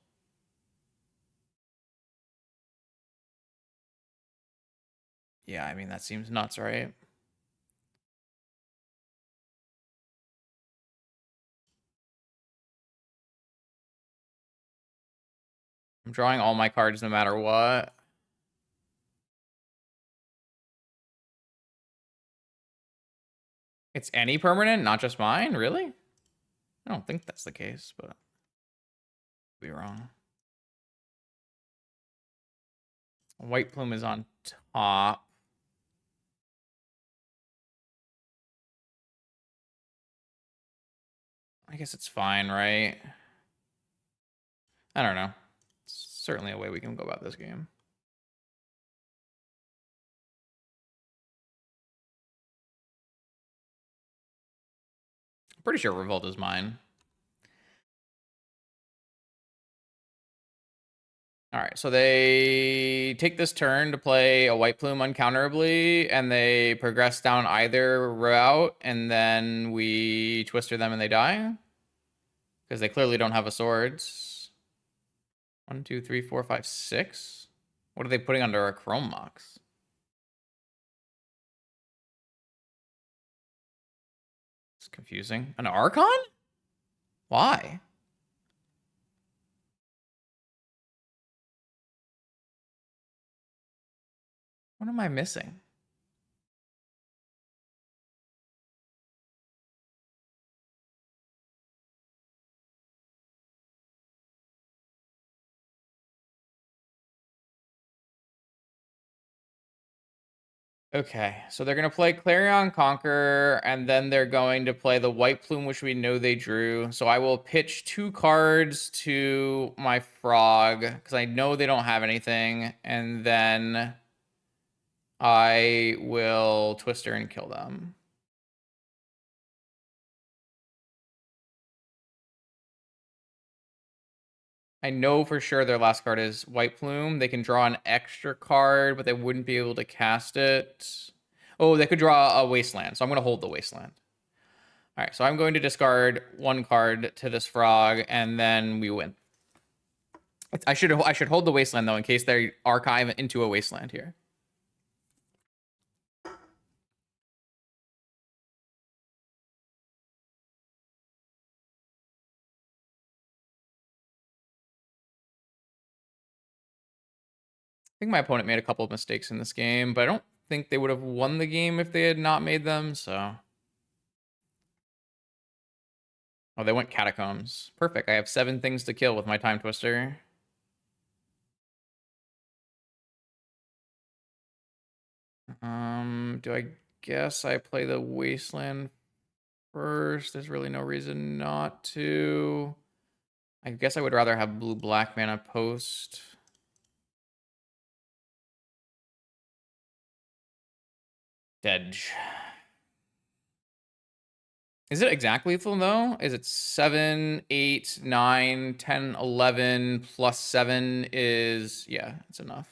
Yeah, I mean, that seems nuts, right? I'm drawing all my cards no matter what. It's any permanent, not just mine? Really? I don't think that's the case, but I'll be wrong. White Plume is on top. I guess it's fine, right? I don't know. It's certainly a way we can go about this game. I'm pretty sure Revolt is mine. All right, so they take this turn to play a White Plume uncounterably, and they progress down either route, and then we Twister them and they die. Because they clearly don't have a swords. 1, 2, 3, 4, 5, 6. What are they putting under a Chrome Mox? It's confusing. An Archon? Why? What am I missing? Okay, so they're going to play Clarion Conqueror, and then they're going to play the White Plume, which we know they drew. So I will pitch 2 cards to my Frog, because I know they don't have anything, and then I will Twister and kill them. I know for sure their last card is White Plume. They can draw an extra card, but they wouldn't be able to cast it. Oh, they could draw a Wasteland, so I'm going to hold the Wasteland. All right, so I'm going to discard 1 card to this Frog, and then we win. I should hold the Wasteland, though, in case they archive into a Wasteland here. I think my opponent made a couple of mistakes in this game, but I don't think they would have won the game if they had not made them, so... Oh, they went Catacombs. Perfect. I have 7 things to kill with my Time Twister. Do I guess I play the Wasteland first? There's really no reason not to. I guess I would rather have blue-black mana post. Dedge. Is it exactly lethal, though? Is it 7, 8, 9, 10, 11 plus 7 is... Yeah, it's enough.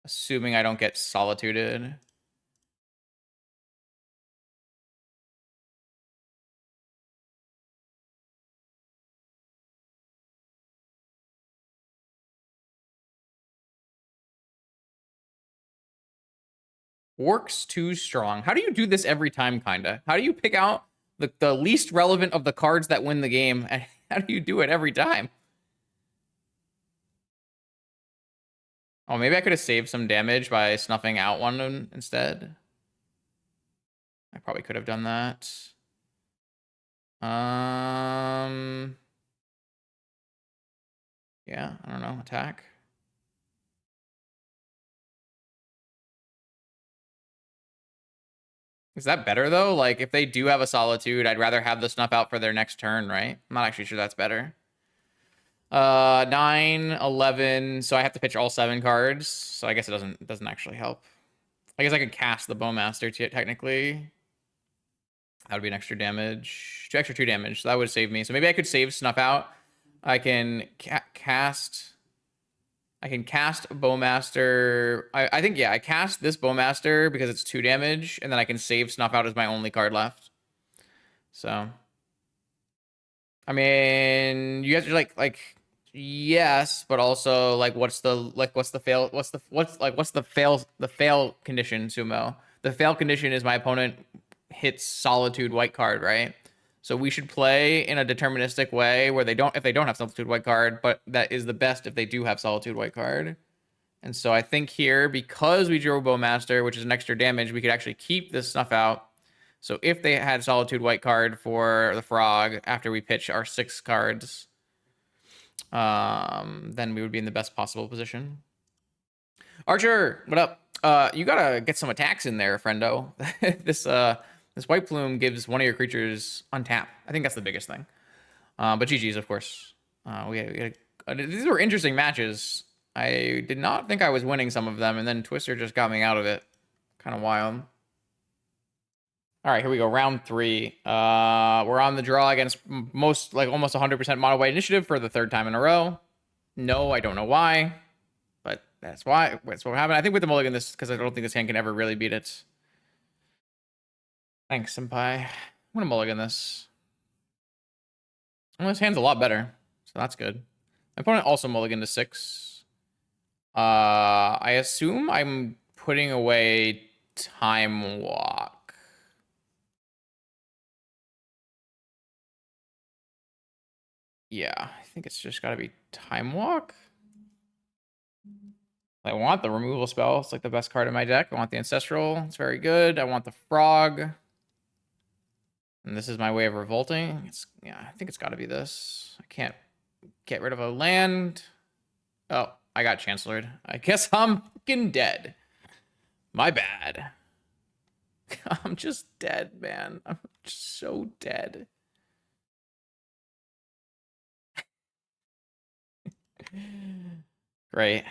Assuming I don't get solituded. Orcs too strong. How do you do this every time, kinda? How do you pick out the least relevant of the cards that win the game? And how do you do it every time? Oh, maybe I could have saved some damage by snuffing out one instead. I probably could have done that. Yeah, I don't know. Attack. Is that better, though? Like, if they do have a Solitude, I'd rather have the snuff out for their next turn, right? I'm not actually sure that's better. 9, 11. So I have to pitch all 7 cards. So I guess it doesn't actually help. I guess I could cast the Bowmaster technically. That would be an extra damage. Extra 2 damage. So that would save me. So maybe I could save Snuff out. I can cast. I can cast Bowmaster. I think, yeah, I cast this Bowmaster because it's 2 damage, and then I can save Snuff out as my only card left. So, I mean, you guys are like, yes, but also like, what's the fail condition, Sumo? The fail condition is my opponent hits Solitude white card, right? So we should play in a deterministic way where if they don't have Solitude white card, but that is the best if they do have Solitude white card. And so I think here, because we drew Bowmaster, which is an extra damage, we could actually keep this Snuff out. So if they had Solitude white card for the Frog after we pitch our 6 cards, then we would be in the best possible position. Archer, what up? You gotta get some attacks in there, friendo. This White Plume gives one of your creatures untap. I think that's the biggest thing. But GG's, of course. These were interesting matches. I did not think I was winning some of them, and then Twister just got me out of it. Kind of wild. All right, here we go. Round 3. We're on the draw against almost 100% mono white initiative for the 3rd time in a row. No, I don't know why, but that's what happened. I think with the mulligan this, because I don't think this hand can ever really beat it. Thanks, Senpai. I'm gonna mulligan this. Well, this hand's a lot better, so that's good. My opponent also mulliganed to 6. I assume I'm putting away Time Walk. Yeah, I think it's just gotta be Time Walk. I want the removal spell. It's like the best card in my deck. I want the Ancestral. It's very good. I want the Frog. And this is my way of revolting. Yeah, I think it's got to be this. I can't get rid of a land. Oh, I got Chancellored. I guess I'm fucking dead. My bad. I'm just dead, man. I'm just so dead. Great.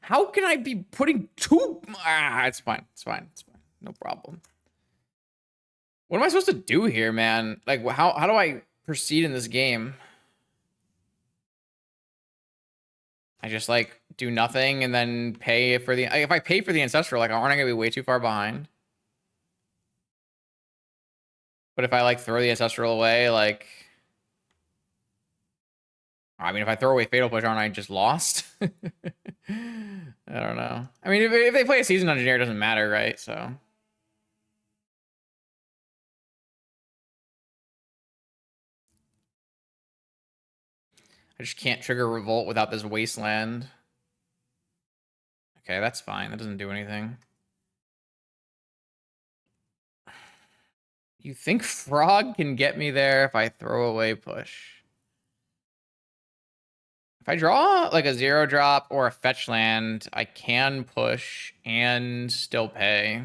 How can I be putting 2? It's fine. It's fine. It's fine. No problem. What am I supposed to do here, man? Like, how do I proceed in this game? I just like do nothing and then pay for the. If I pay for the Ancestral, like, aren't I gonna be way too far behind? But if I like throw the Ancestral away, like, I mean, if I throw away Fatal Push, aren't I just lost? I don't know. I mean, if they play a Seasoned Engineer, it doesn't matter, right? So. I just can't trigger Revolt without this Wasteland. Okay, that's fine. That doesn't do anything. You think Frog can get me there if I throw away Push? If I draw like a 0-drop or a fetch land, I can push and still pay.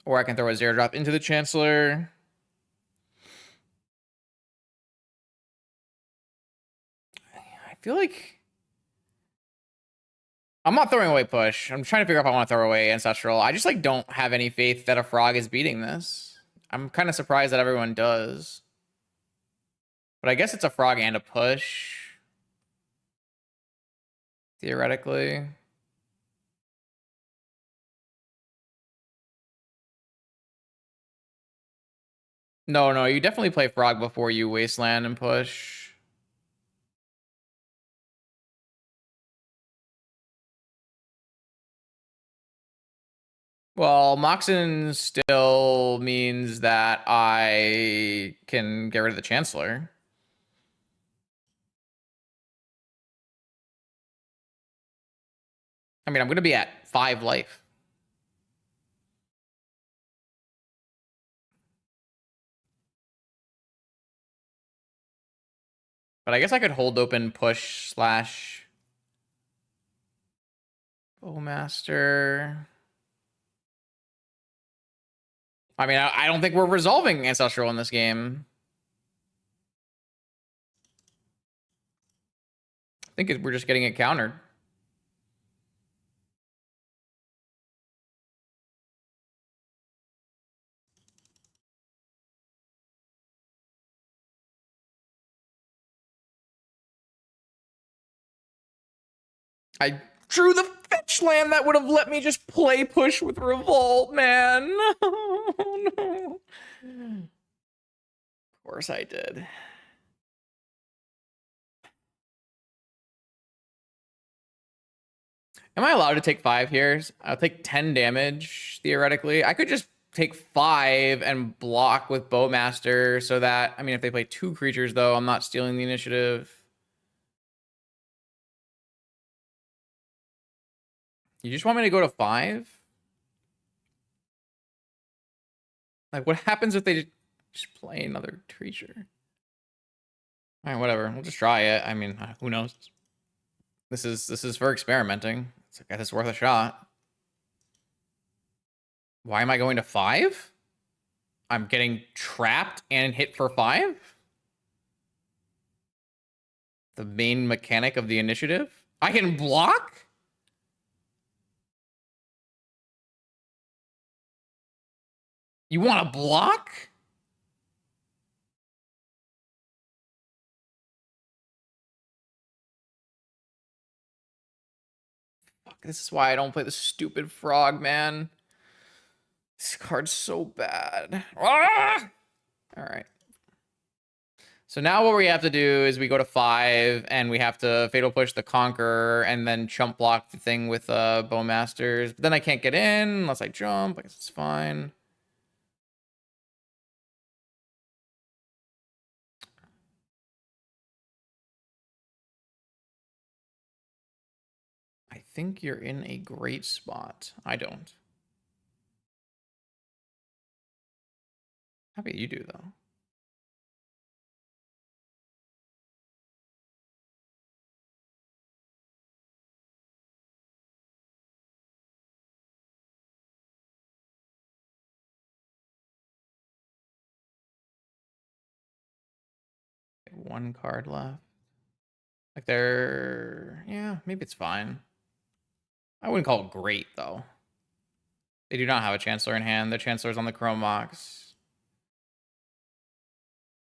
Or I can throw a 0-drop into the Chancellor. I feel like I'm not throwing away Push. I'm trying to figure out if I want to throw away Ancestral. I just like don't have any faith that a Frog is beating this. I'm kind of surprised that everyone does. But I guess it's a Frog and a Push. Theoretically. No, you definitely play Frog before you Wasteland and Push. Well, Moxen still means that I can get rid of the Chancellor. I mean, I'm going to be at 5 life. But I guess I could hold open push slash Bowmaster. I mean, I don't think we're resolving Ancestral in this game. I think we're just getting it countered. I drew the fetch land that would have let me just play push with Revolt, man. Oh, no. Of course I did. Am I allowed to take 5 here? I'll take 10 damage, theoretically. I could just take 5 and block with Bowmaster so that, I mean, if they play 2 creatures, though, I'm not stealing the initiative. You just want me to go to 5? Like, what happens if they just play another creature? All right, whatever. We'll just try it. I mean, who knows? This is for experimenting. It's like, it's worth a shot. Why am I going to 5? I'm getting trapped and hit for 5? The main mechanic of the initiative? I can block? You want to block? Fuck, this is why I don't play the stupid frog, man. This card's so bad. Ah! All right. So now what we have to do is we go to 5 and we have to Fatal Push the Conqueror and then chump block the thing with Bowmasters. But then I can't get in unless I jump. I guess it's fine. I think you're in a great spot. I don't. How about you do, though? One card left. Like they're... Yeah, maybe it's fine. I wouldn't call it great, though. They do not have a Chancellor in hand. The Chancellor's on the Chrome Mox.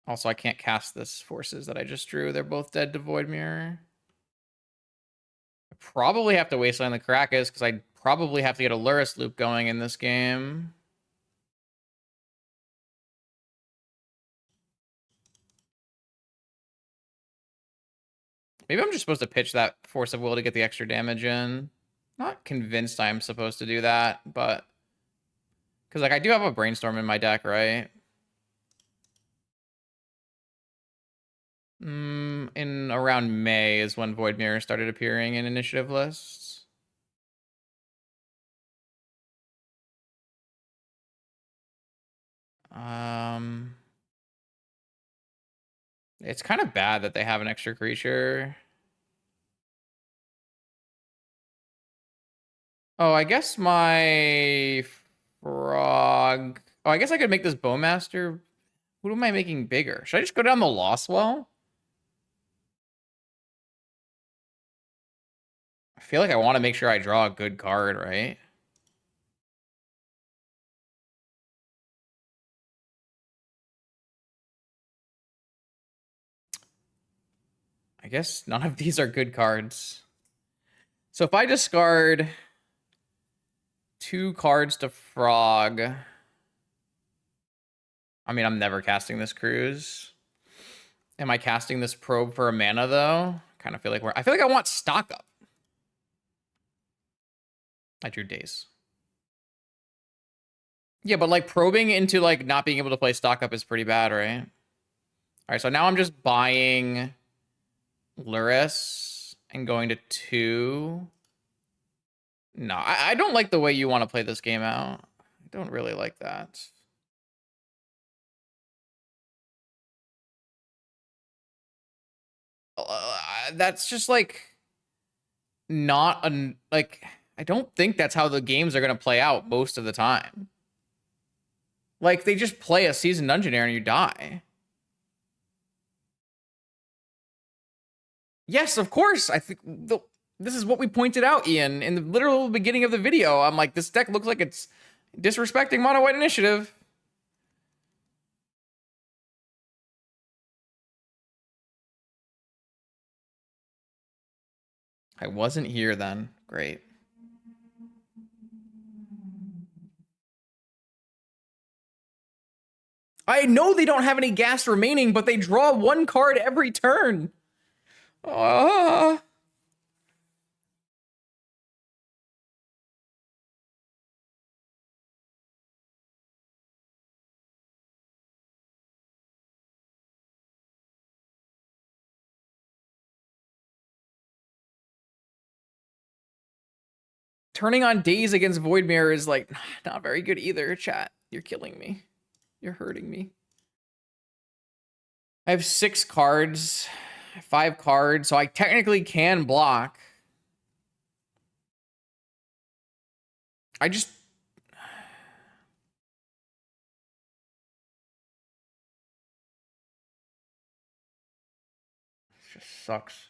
Also, I can't cast this Forces that I just drew. They're both dead to Void Mirror. I probably have to Wasteland the Caracas because I probably have to get a Lurrus loop going in this game. Maybe I'm just supposed to pitch that Force of Will to get the extra damage in. Not convinced I'm supposed to do that, but... Because, like, I do have a Brainstorm in my deck, right? In around May is when Void Mirror started appearing in initiative lists. It's kind of bad that they have an extra creature. Oh, I guess my frog... Oh, I guess I could make this Bowmaster... Who am I making bigger? Should I just go down the Lost Well? I feel like I want to make sure I draw a good card, right? I guess none of these are good cards. So if I discard 2 cards to Frog... I mean, I'm never casting this Cruise. Am I casting this Probe for a mana, though? Kind of feel like I feel like I want stock up. I drew Daze. Yeah, but like probing into like not being able to play stock up is pretty bad, right? All right, so now I'm just buying Lurrus and going to 2. No, I don't like the way you want to play this game out. I don't really like that. that's just like not an like. I don't think that's how the games are gonna play out most of the time. Like they just play a seasoned dungeoneer and you die. Yes, of course. I think this is what we pointed out, Ian, in the literal beginning of the video. I'm like, this deck looks like it's disrespecting Mono White Initiative. I wasn't here then. Great. I know they don't have any gas remaining, but they draw one card every turn. Turning on Daze against Void Mirror is like not very good either, chat. You're killing me. You're hurting me. I have 6 cards, 5 cards, so I technically can block. I just... It just sucks.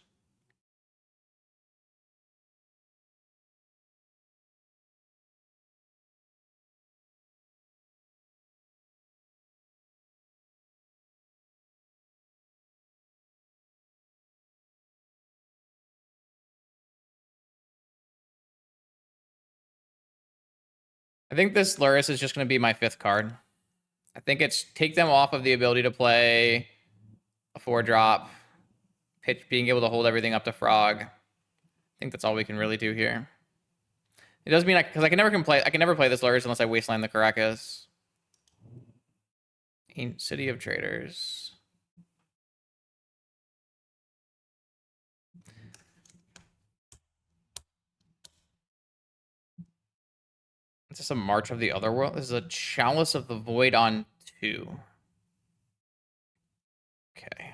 I think this Lurrus is just going to be my 5th card. I think it's take them off of the ability to play a 4-drop, pitch being able to hold everything up to Frog. I think that's all we can really do here. It does mean because I can never play this Lurrus unless I wasteland the Caracas. City of Traders. Is this a March of the Otherworld? This is a Chalice of the Void on 2. Okay.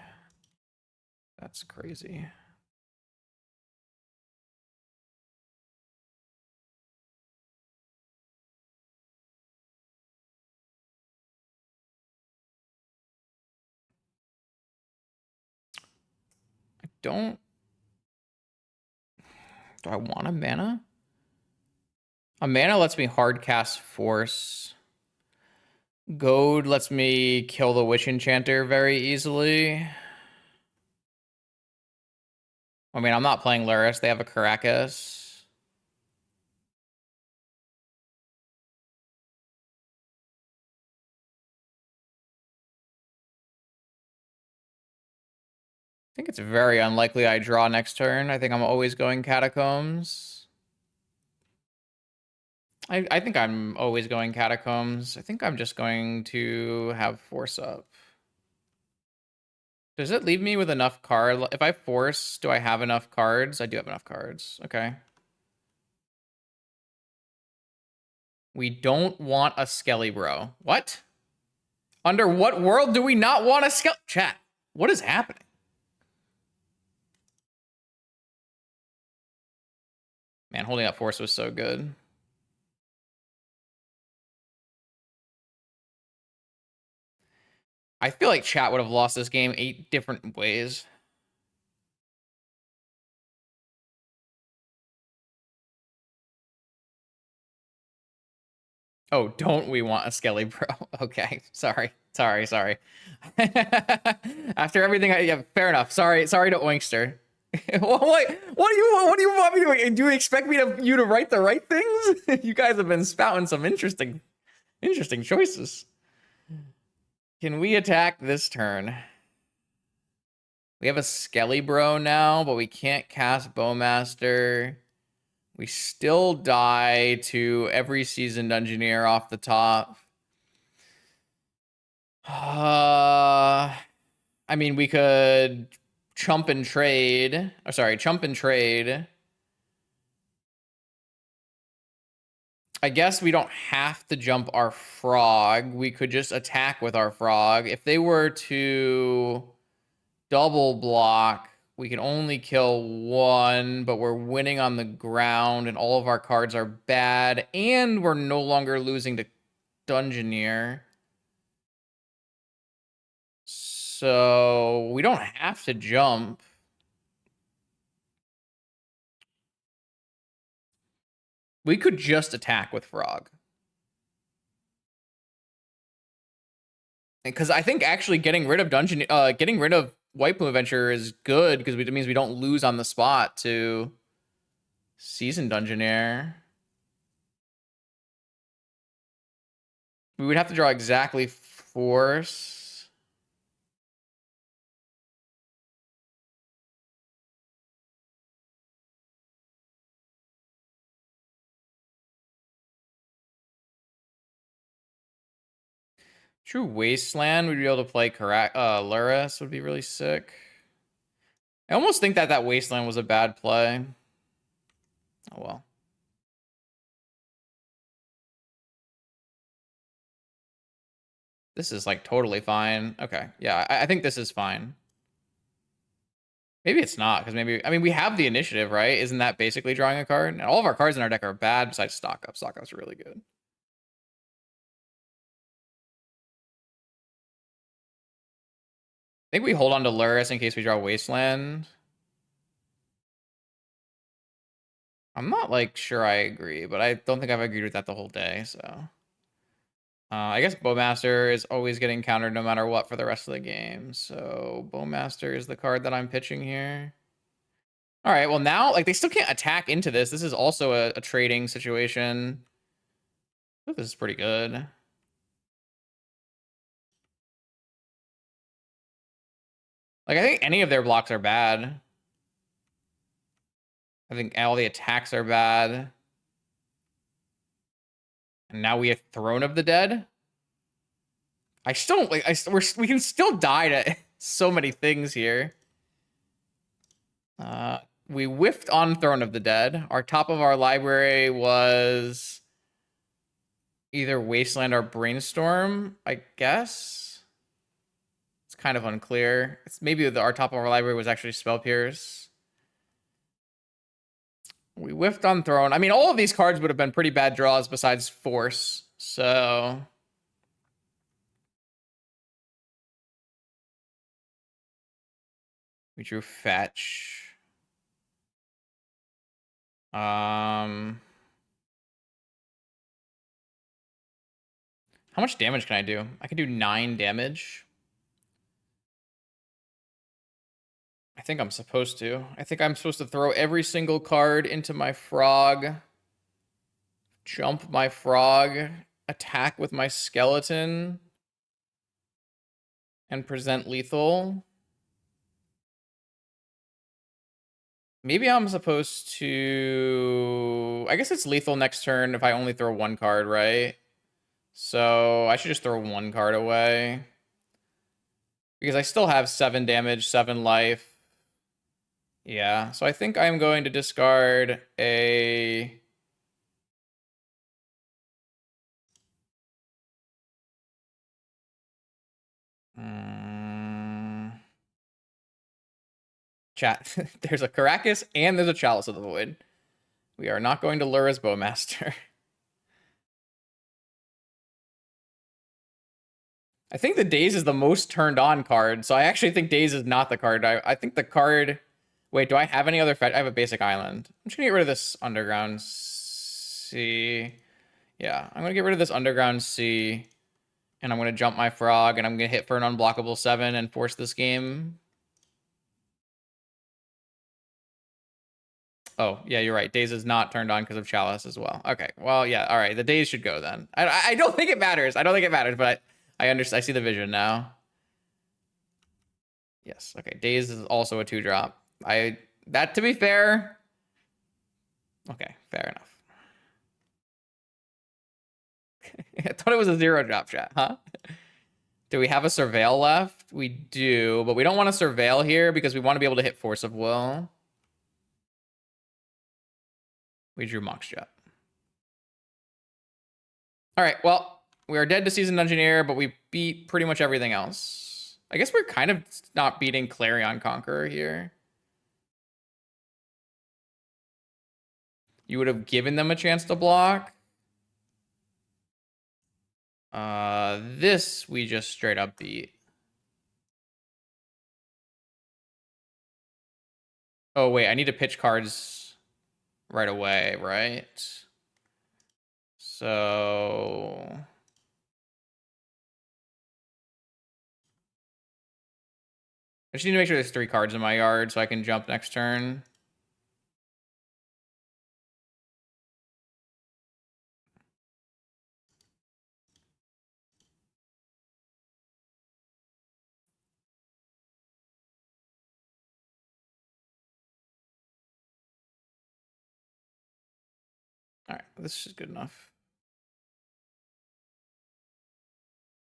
That's crazy. Do I want a mana? A mana lets me hard cast Force. Goad lets me kill the Witch Enchanter very easily. I mean, I'm not playing Lurrus. They have a Caracas. I think it's very unlikely I draw next turn. I think I'm always going Catacombs. I think I'm always going Catacombs. I think I'm just going to have Force up. Does it leave me with enough card? If I Force, do I have enough cards? I do have enough cards. Okay. We don't want a Skelly Bro. What? Under what world do we not want a Skelly? Chat, what is happening? Man, holding up Force was so good. I feel like chat would have lost this game 8 different ways. Oh, don't we want a Skelly Bro? Okay, sorry. After everything, yeah, fair enough. Sorry to Oinkster. what do you want me to do? Do you expect me you to write the right things? You guys have been spouting some interesting choices. Can we attack this turn? We have a Skelly Bro now, but we can't cast Bowmaster. We still die to every seasoned Dungeoneer off the top. I mean, we could chump and trade. Oh, sorry, chump and trade. I guess we don't have to jump our Frog. We could just attack with our Frog. If they were to double block, we can only kill one, but we're winning on the ground, and all of our cards are bad, and we're no longer losing to Dungeoneer. So we don't have to jump. We could just attack with Frog. Because I think actually getting rid of getting rid of White Plume Adventure is good because it means we don't lose on the spot to Seasoned Dungeoneer. We would have to draw exactly Force. True Wasteland, we'd be able to play Lurrus would be really sick. I almost think that Wasteland was a bad play. Oh well. This is like totally fine. Okay, yeah, I think this is fine. Maybe it's not, because maybe, I mean, we have the initiative, right? Isn't that basically drawing a card? And all of our cards in our deck are bad besides Stock Up. Stock Up's really good. I think we hold on to Lurrus in case we draw Wasteland. I'm not, like, sure I agree, but I don't think I've agreed with that the whole day, so. I guess Bowmaster is always getting countered no matter what for the rest of the game. So Bowmaster is the card that I'm pitching here. All right, well now, like, they still can't attack into this. This is also a trading situation. Oh, this is pretty good. Like, I think any of their blocks are bad. I think all the attacks are bad. And now we have Throne of the Dead. I still don't, like, we can still die to so many things here. We whiffed on Throne of the Dead. Our top of our library was either Wasteland or Brainstorm, I guess. It's kind of unclear. It's maybe our top of our library was actually Spell Pierce. We whiffed on Throne. I mean, all of these cards would have been pretty bad draws besides Force. So we drew Fetch. How much damage can I do? I can do 9 damage. I think I'm supposed to. I think I'm supposed to throw every single card into my Frog. Jump my Frog. Attack with my Skeleton. And present lethal. Maybe I'm supposed to... I guess it's lethal next turn if I only throw one card, right? So I should just throw one card away. Because I still have 7 damage, 7 life. Yeah, so I think I'm going to discard a... Chat, there's a Caracas and there's a Chalice of the Void. We are not going to Lurrus Bowmaster. I think the Daze is the most turned on card, so I actually think Daze is not the card. I think the card... Wait, do I have any other fetch? I have a basic island. I'm just gonna get rid of this Underground Sea. Yeah, I'm gonna get rid of this Underground Sea. And I'm gonna jump my Frog, and I'm gonna hit for an unblockable 7 and force this game. Oh, yeah, you're right. Daze is not turned on because of Chalice as well. Okay, well, yeah, all right. The Daze should go then. I don't think it matters. I don't think it matters, but I understand. I see the vision now. Yes, okay. Daze is also a 2-drop. That, to be fair... Okay, fair enough. I thought it was a 0-drop, chat, huh? Do we have a Surveil left? We do, but we don't want to Surveil here because we want to be able to hit Force of Will. We drew Moxjet. All right, well, we are dead to Seasoned Dungeoneer, but we beat pretty much everything else. I guess we're kind of not beating Clarion Conqueror here. You would have given them a chance to block. This we just straight up beat. Oh, wait, I need to pitch cards right away, right? So... I just need to make sure there's 3 cards in my yard so I can jump next turn. All right, this is good enough.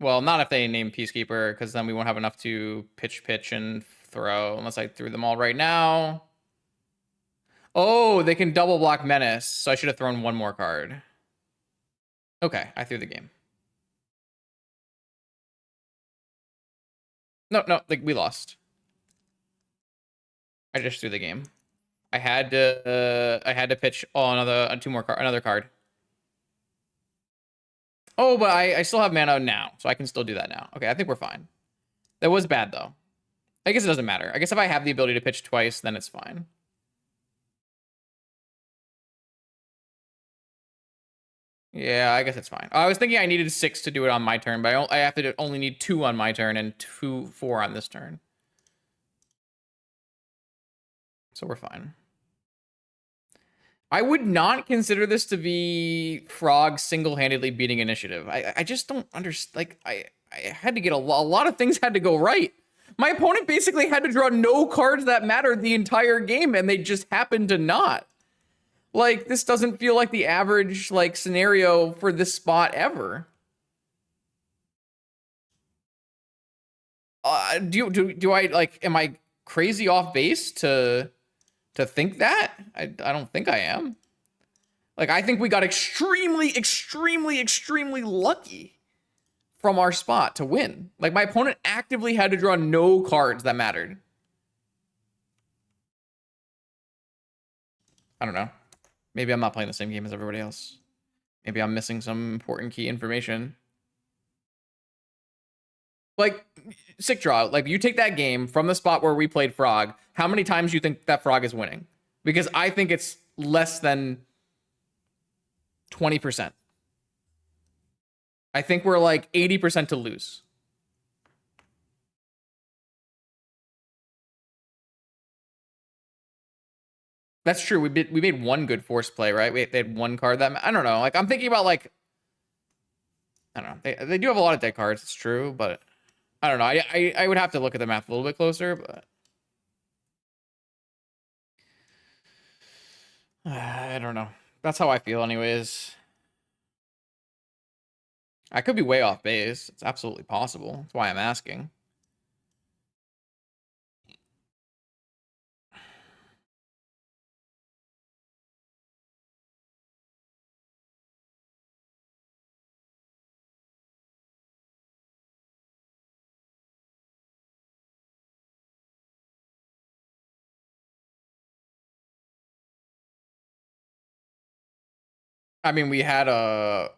Well, not if they name Peacekeeper, because then we won't have enough to pitch, and throw, unless I threw them all right now. Oh, they can double block Menace, so I should have thrown 1 more card. Okay, I threw the game. No, we lost. I just threw the game. I had to pitch another card. Oh, but I still have mana now, so I can still do that now. Okay, I think we're fine. That was bad though. I guess it doesn't matter. I guess if I have the ability to pitch twice, then it's fine. Yeah, I guess it's fine. I was thinking I needed 6 to do it on my turn, but I have to only need 2 on my turn and 4 on this turn. So we're fine. I would not consider this to be Frog single-handedly beating initiative. I just don't understand. Like, I had to get a lot of things had to go right. My opponent basically had to draw no cards that mattered the entire game, and they just happened to not. Like, this doesn't feel like the average, like, scenario for this spot ever. Do I, like, am I crazy off base to think that? I don't think I am. Like, I think we got extremely lucky from our spot to win. Like, my opponent actively had to draw no cards that mattered. I don't know. Maybe I'm not playing the same game as everybody else. Maybe I'm missing some important key information. Like, sick draw. Like, you take that game from the spot where we played Frog. How many times do you think that Frog is winning? Because I think it's less than 20%. I think we're like 80% to lose. That's true. We made 1 good force play, right? They had 1 card that I don't know. Like, I'm thinking about, like, I don't know. They do have a lot of dead cards. It's true, but I don't know. I would have to look at the math a little bit closer, but I don't know. That's how I feel, anyways. I could be way off base. It's absolutely possible. That's why I'm asking. I mean, we had a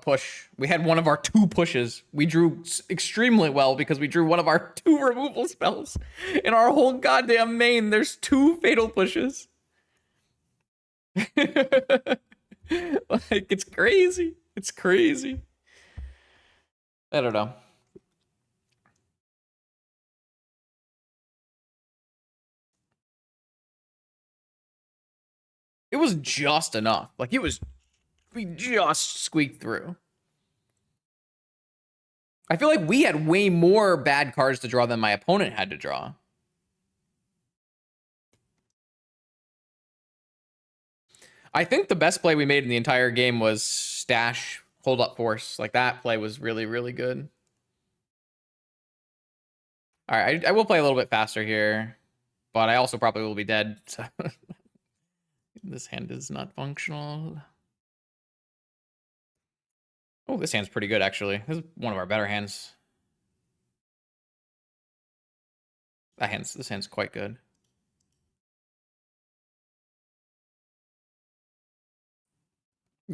push. We had one of our 2 pushes. We drew extremely well because we drew one of our 2 removal spells. In our whole goddamn main, there's 2 fatal pushes. Like, it's crazy. It's crazy. I don't know. It was just enough. Like, we just squeaked through. I feel like we had way more bad cards to draw than my opponent had to draw. I think the best play we made in the entire game was stash, hold up force. Like, that play was really good. All right, I will play a little bit faster here, but I also probably will be dead. So this hand is not functional. Oh, this hand's pretty good, actually. This is one of our better hands. This hand's quite good.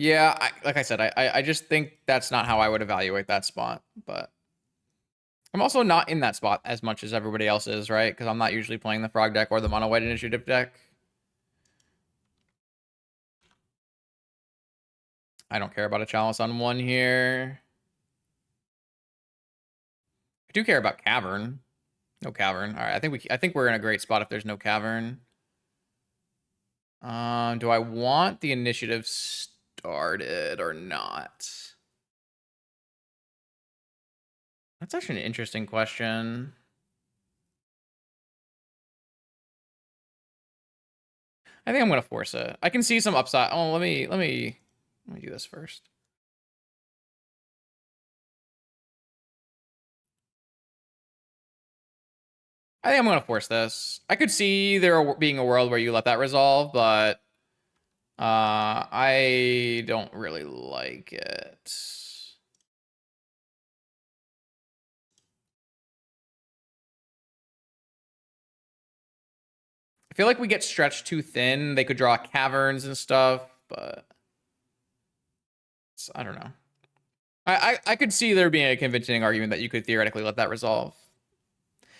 Yeah, like I said, I just think that's not how I would evaluate that spot. But I'm also not in that spot as much as everybody else is, right? Because I'm not usually playing the frog deck or the mono white initiative deck. I don't care about a chalice on one here. I do care about cavern. No cavern. All right, I think we're in a great spot if there's no cavern. Do I want the initiative started or not? That's actually an interesting question. I think I'm gonna force it. I can see some upside. Oh, let me do this first. I think I'm gonna force this. I could see there being a world where you let that resolve, but I don't really like it. I feel like we get stretched too thin. They could draw caverns and stuff, but I don't know. I could see there being a convincing argument that you could theoretically let that resolve.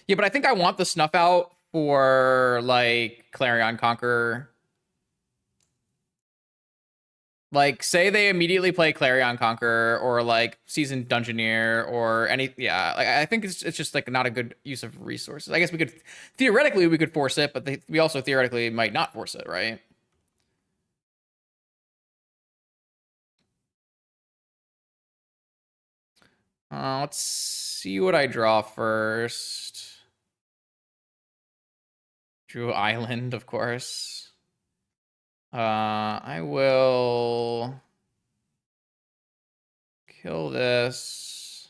Yeah, but I think I want the snuff out for like Clarion Conqueror. Like, say they immediately play Clarion Conqueror or like Seasoned Dungeoneer or any, yeah. Like, I think it's just like not a good use of resources. I guess we could theoretically we could force it, but we also theoretically might not force it, right? Let's see what I draw first. Drew Island, of course. I will kill this.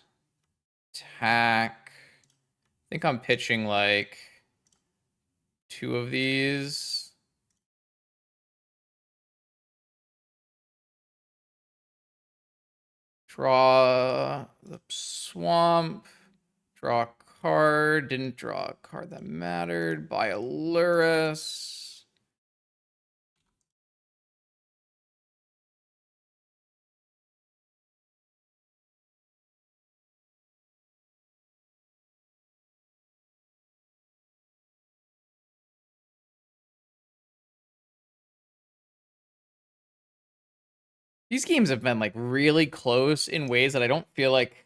Attack. I think I'm pitching like 2 of these. Draw the swamp. Draw a card. Didn't draw a card that mattered. Buy a Lurrus. These games have been like really close in ways that I don't feel like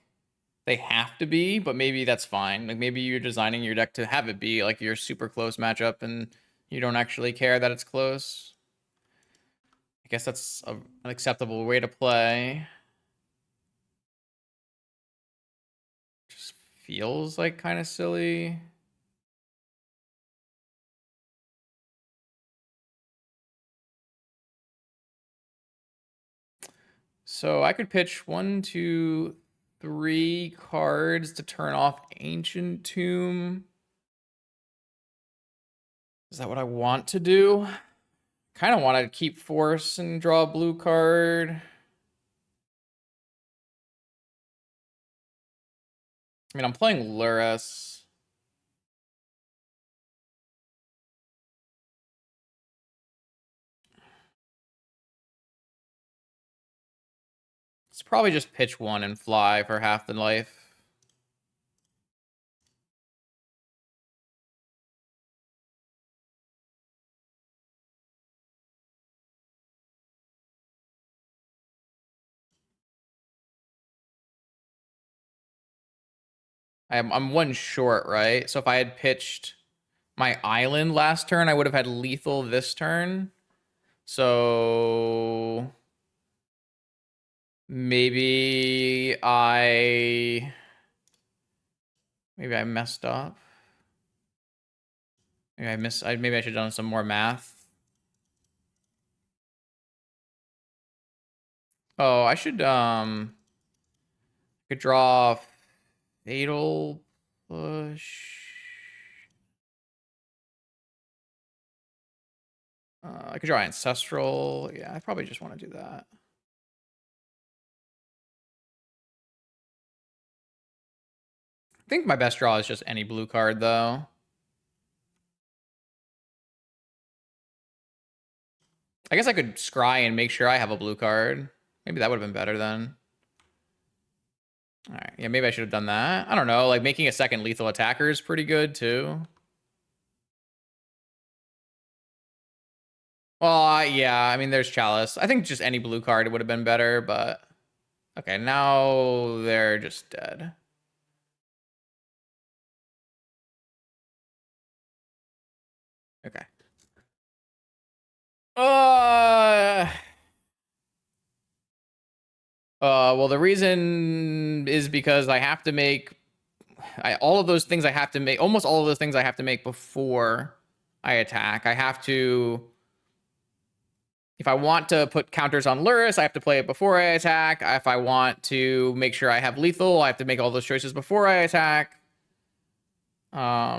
they have to be, but maybe that's fine. Like maybe you're designing your deck to have it be like your super close matchup and you don't actually care that it's close. I guess that's an acceptable way to play. Just feels like kind of silly. So I could pitch 1, 2, 3 cards to turn off Ancient Tomb. Is that what I want to do? Kind of want to keep Force and draw a blue card. I mean, I'm playing Lurrus. It's probably just pitch 1 and fly for half the life. I'm 1 short, right? So if I had pitched my island last turn, I would have had lethal this turn. So maybe I messed up. Maybe I should have done some more math. Oh, I could draw Fatal Push. I could draw Ancestral. Yeah, I probably just want to do that. I think my best draw is just any blue card, though. I guess I could scry and make sure I have a blue card. Maybe that would have been better then. All right, yeah, maybe I should have done that. I don't know, like making a second lethal attacker is pretty good too. Well, yeah, I mean, there's Chalice. I think just any blue card would have been better, but... Okay, now they're just dead. Okay. Well, the reason is because I have to make... all of those things I have to make... Almost all of those things I have to make before I attack. I have to... If I want to put counters on Lurrus, I have to play it before I attack. If I want to make sure I have lethal, I have to make all those choices before I attack. I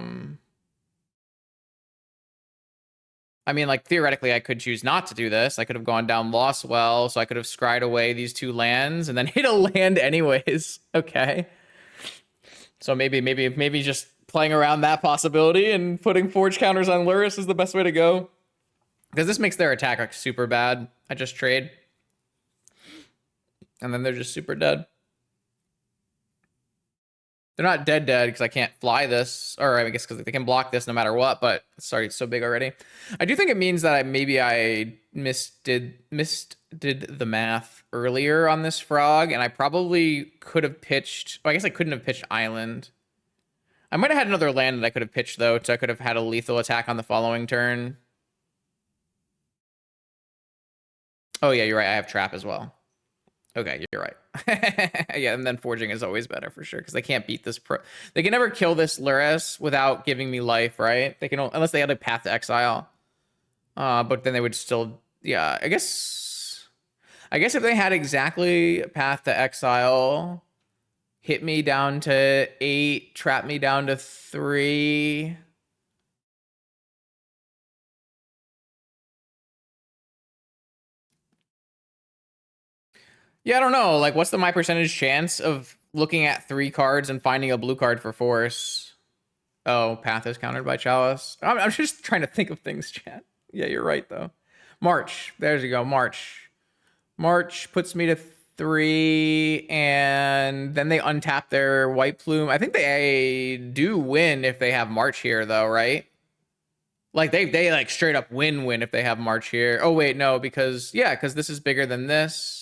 mean, like, theoretically, I could choose not to do this. I could have gone down Lost Well, so I could have scried away these two lands and then hit a land anyways. Okay. So maybe just playing around that possibility and putting forge counters on Lurrus is the best way to go. Because this makes their attack like super bad. I just trade. And then they're just super dead. They're not dead because I can't fly this. Or I guess because they can block this no matter what, but sorry, it's so big already. I do think it means that maybe I did the math earlier on this frog, and I probably could have pitched... Well, I guess I couldn't have pitched Island. I might have had another land that I could have pitched, though, so I could have had a lethal attack on the following turn. Oh, yeah, you're right. I have Trap as well. Okay, you're right. Yeah, and then forging is always better for sure because they can't beat this They can never kill this Lurrus without giving me life, right? They can unless they had a Path to Exile. But then they would still, yeah. I guess if they had exactly Path to Exile, hit me down to 8, trap me down to 3. Yeah, I don't know. Like, what's my percentage chance of looking at 3 cards and finding a blue card for force? Oh, Path is countered by Chalice. I'm just trying to think of things, chat. Yeah, you're right, though. March. There you go. March. March puts me to 3, and then they untap their White Plume. I think they do win if they have March here, though, right? Like, they like straight up win if they have March here. Oh, wait, no, because this is bigger than this.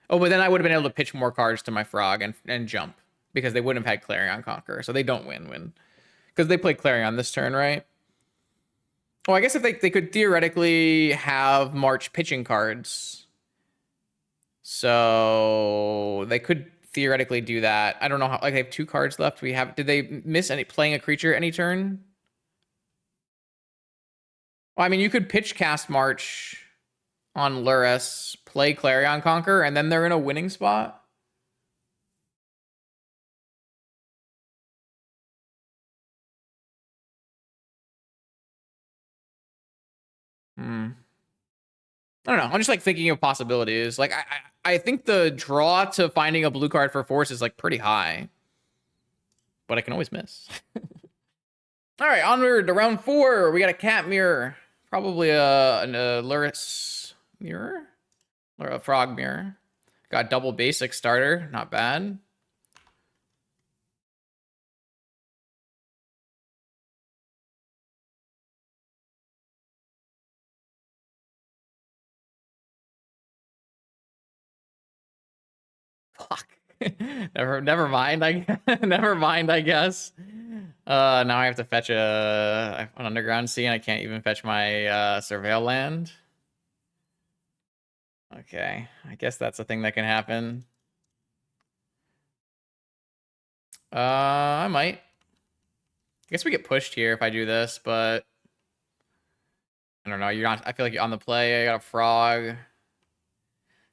Oh, but then I would have been able to pitch more cards to my frog and jump because they wouldn't have had Clarion Conqueror. So they don't win. Because they play Clarion this turn, right? Oh, I guess if they could theoretically have March pitching cards. So they could theoretically do that. I don't know how, like, they have 2 cards left. Did they miss playing a creature any turn? Well, I mean, you could pitch cast March on Lurrus, play Clarion Conqueror, and then they're in a winning spot. I don't know. I'm just like thinking of possibilities. Like I think the draw to finding a blue card for force is like pretty high, but I can always miss. All right, onward to round 4. We got a cat mirror, probably a Lurrus mirror or a frog mirror. Got double basic starter, not bad. Fuck. never mind. Never mind. I guess. Now I have to fetch an underground sea, and I can't even fetch my surveil land. Okay, I guess that's a thing that can happen. I might. I guess we get pushed here if I do this, but I don't know. You're not. I feel like you're on the play. I got a frog.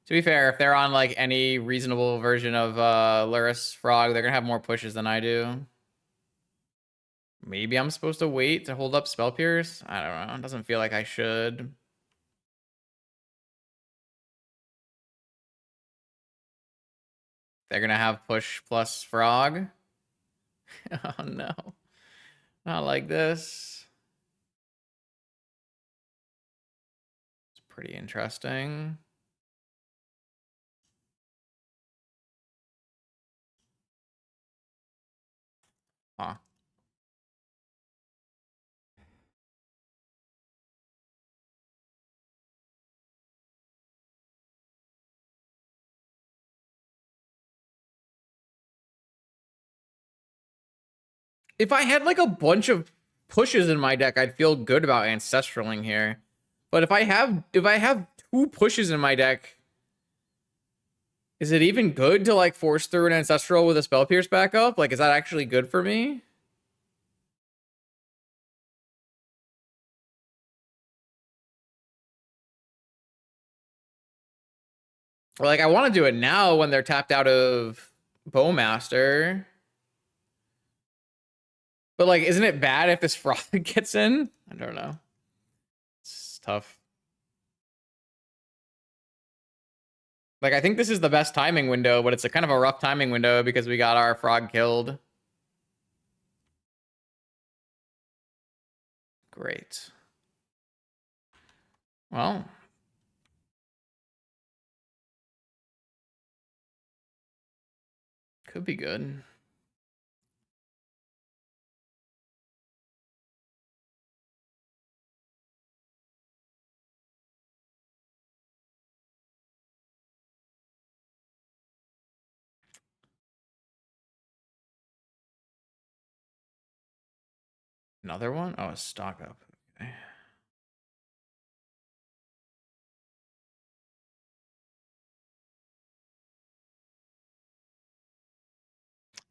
To be fair, if they're on like any reasonable version of Lurrus Frog, they're gonna have more pushes than I do. Maybe I'm supposed to wait to hold up Spell Pierce? I don't know. It doesn't feel like I should. They're gonna have push plus frog. Oh no. Not like this. pretty interesting. Huh. If I had like a bunch of pushes in my deck, I'd feel good about ancestraling here. But if I have two pushes in my deck, is it even good to like force through an ancestral with a spell pierce backup? Like, is that actually good for me? Or like, I want to do it now when they're tapped out of Bowmaster. But like, isn't it bad if this frog gets in? I don't know. It's tough. Like, I think this is the best timing window, but it's a kind of a rough timing window because we got our frog killed. Great. Well, could be good. Another one? Oh, a stock up. Okay.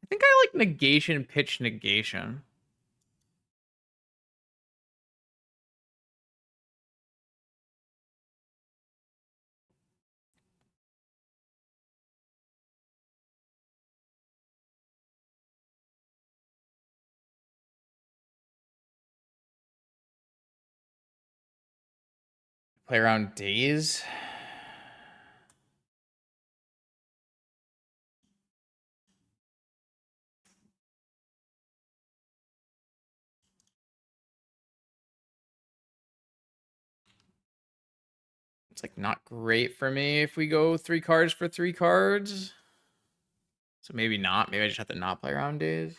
I think I like negation, pitch, negation. Play around days. It's like not great for me if we go 3 cards for 3 cards. So maybe not. Maybe I just have to not play around days.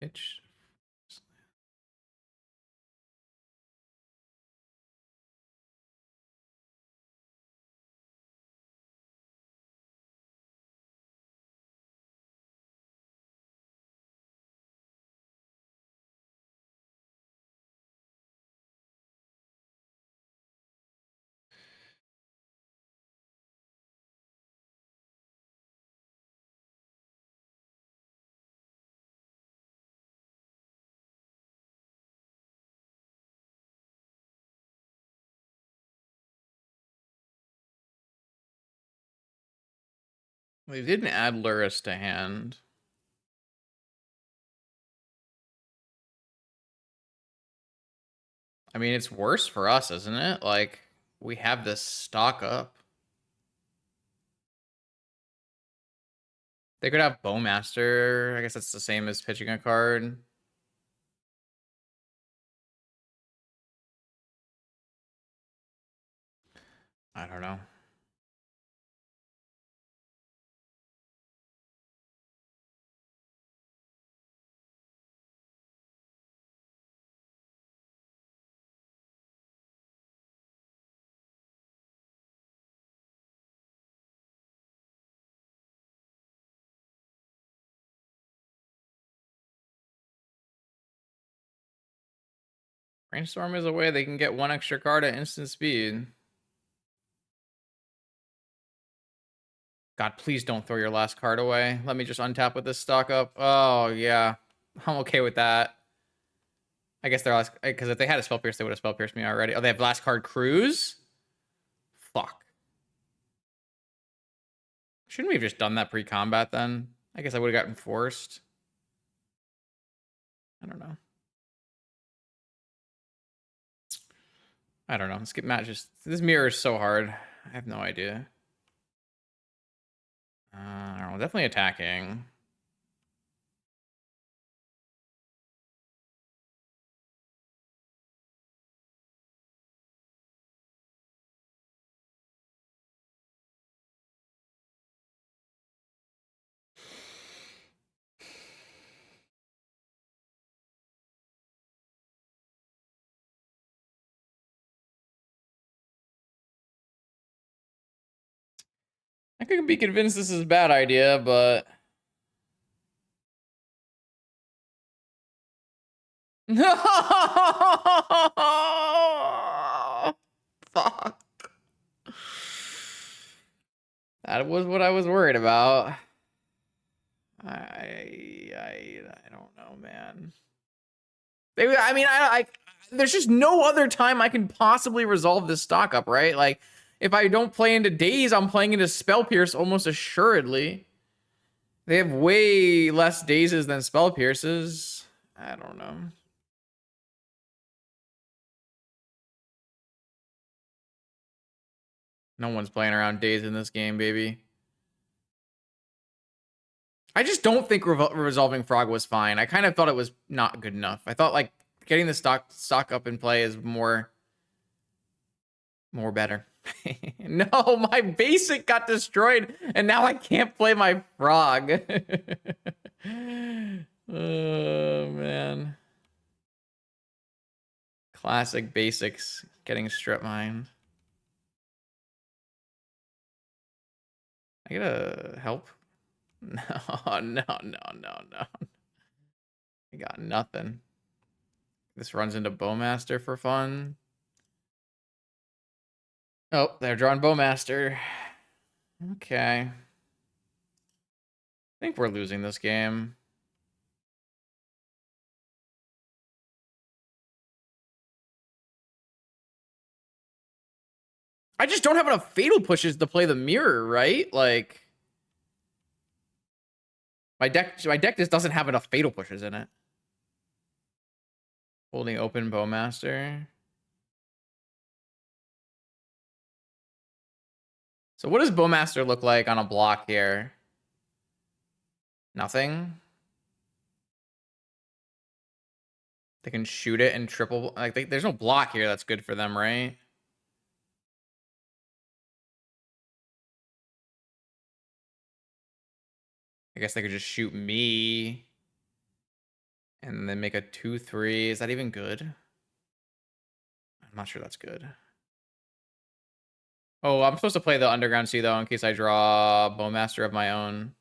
Pitch. We didn't add Lurrus to hand. I mean, it's worse for us, isn't it? Like, we have this stock up. They could have Bowmaster. I guess that's the same as pitching a card. I don't know. Brainstorm is a way they can get 1 extra card at instant speed. God, please don't throw your last card away. Let me just untap with this stock up. Oh, yeah. I'm okay with that. I guess they're last... Because if they had a spell pierce, they would have spell pierced me already. Oh, they have last card cruise? Fuck. Shouldn't we have just done that pre-combat then? I guess I would have gotten forced. I don't know. I don't know. Skip match just... This mirror is so hard. I have no idea. definitely attacking. I could be convinced this is a bad idea, but no. Fuck. That was what I was worried about. I don't know, man. I mean, there's just no other time I can possibly resolve this stock up, right? Like, if I don't play into Daze, I'm playing into Spell Pierce almost assuredly. They have way less Dazes than Spell Pierces. I don't know. No one's playing around Daze in this game, baby. I just don't think resolving Frog was fine. I kind of thought it was not good enough. I thought like getting the stock up in play is more better. No, my basic got destroyed, and now I can't play my Frog. Oh man, classic basics getting strip mined. I gotta help. No, no, no, no, no. I got nothing. This runs into Bowmaster for fun. Oh, they're drawing Bowmaster. Okay. I think we're losing this game. I just don't have enough fatal pushes to play the mirror, right? Like my deck just doesn't have enough fatal pushes in it. Holding open Bowmaster. So what does Bowmaster look like on a block here? Nothing. They can shoot it and triple. Like there's no block here that's good for them, right? I guess they could just shoot me and then make a 2/3. Is that even good? I'm not sure that's good. Oh, I'm supposed to play the Underground Sea though in case I draw Bowmaster of my own.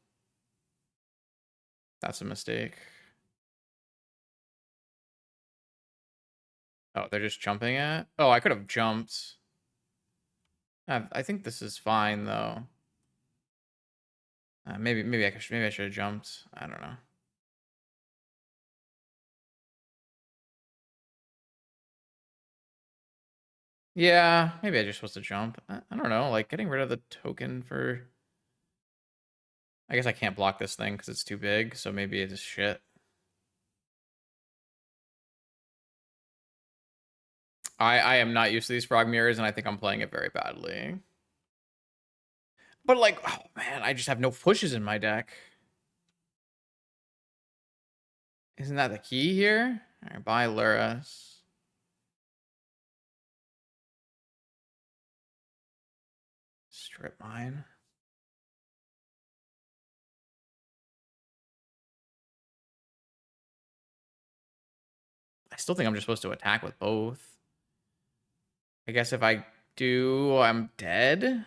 That's a mistake. Oh, they're just jumping it? Oh, I could have jumped. I think this is fine though. Maybe I should have jumped. I don't know. Yeah, maybe I just supposed to jump. I don't know. Like getting rid of the token for. I guess I can't block this thing because it's too big. So maybe it's just shit. I am not used to these frog mirrors, and I think I'm playing it very badly. But like, oh man, I just have no pushes in my deck. Isn't that the key here? All right, bye, Lurrus. Strip mine. I still think I'm just supposed to attack with both. I guess if I do, I'm dead.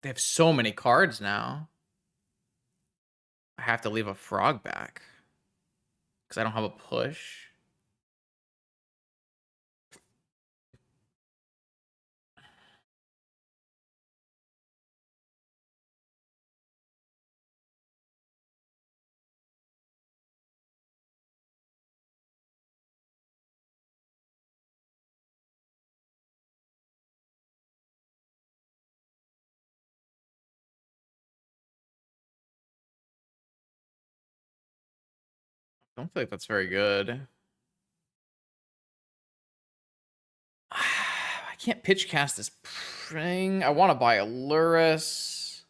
They have so many cards now. I have to leave a frog back because I don't have a push. I don't feel like that's very good. I can't pitch cast this thing. I want to buy a Lurrus.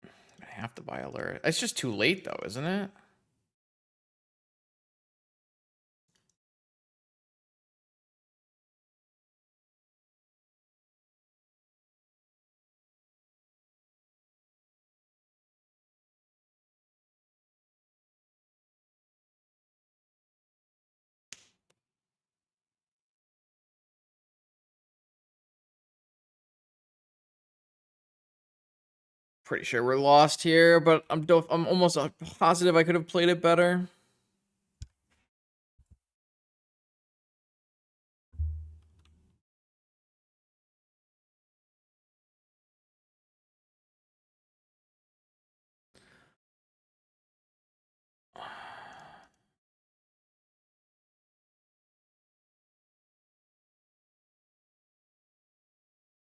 I have to buy a Lurrus. It's just too late though, isn't it? Pretty sure we're lost here, but I'm almost positive I could have played it better.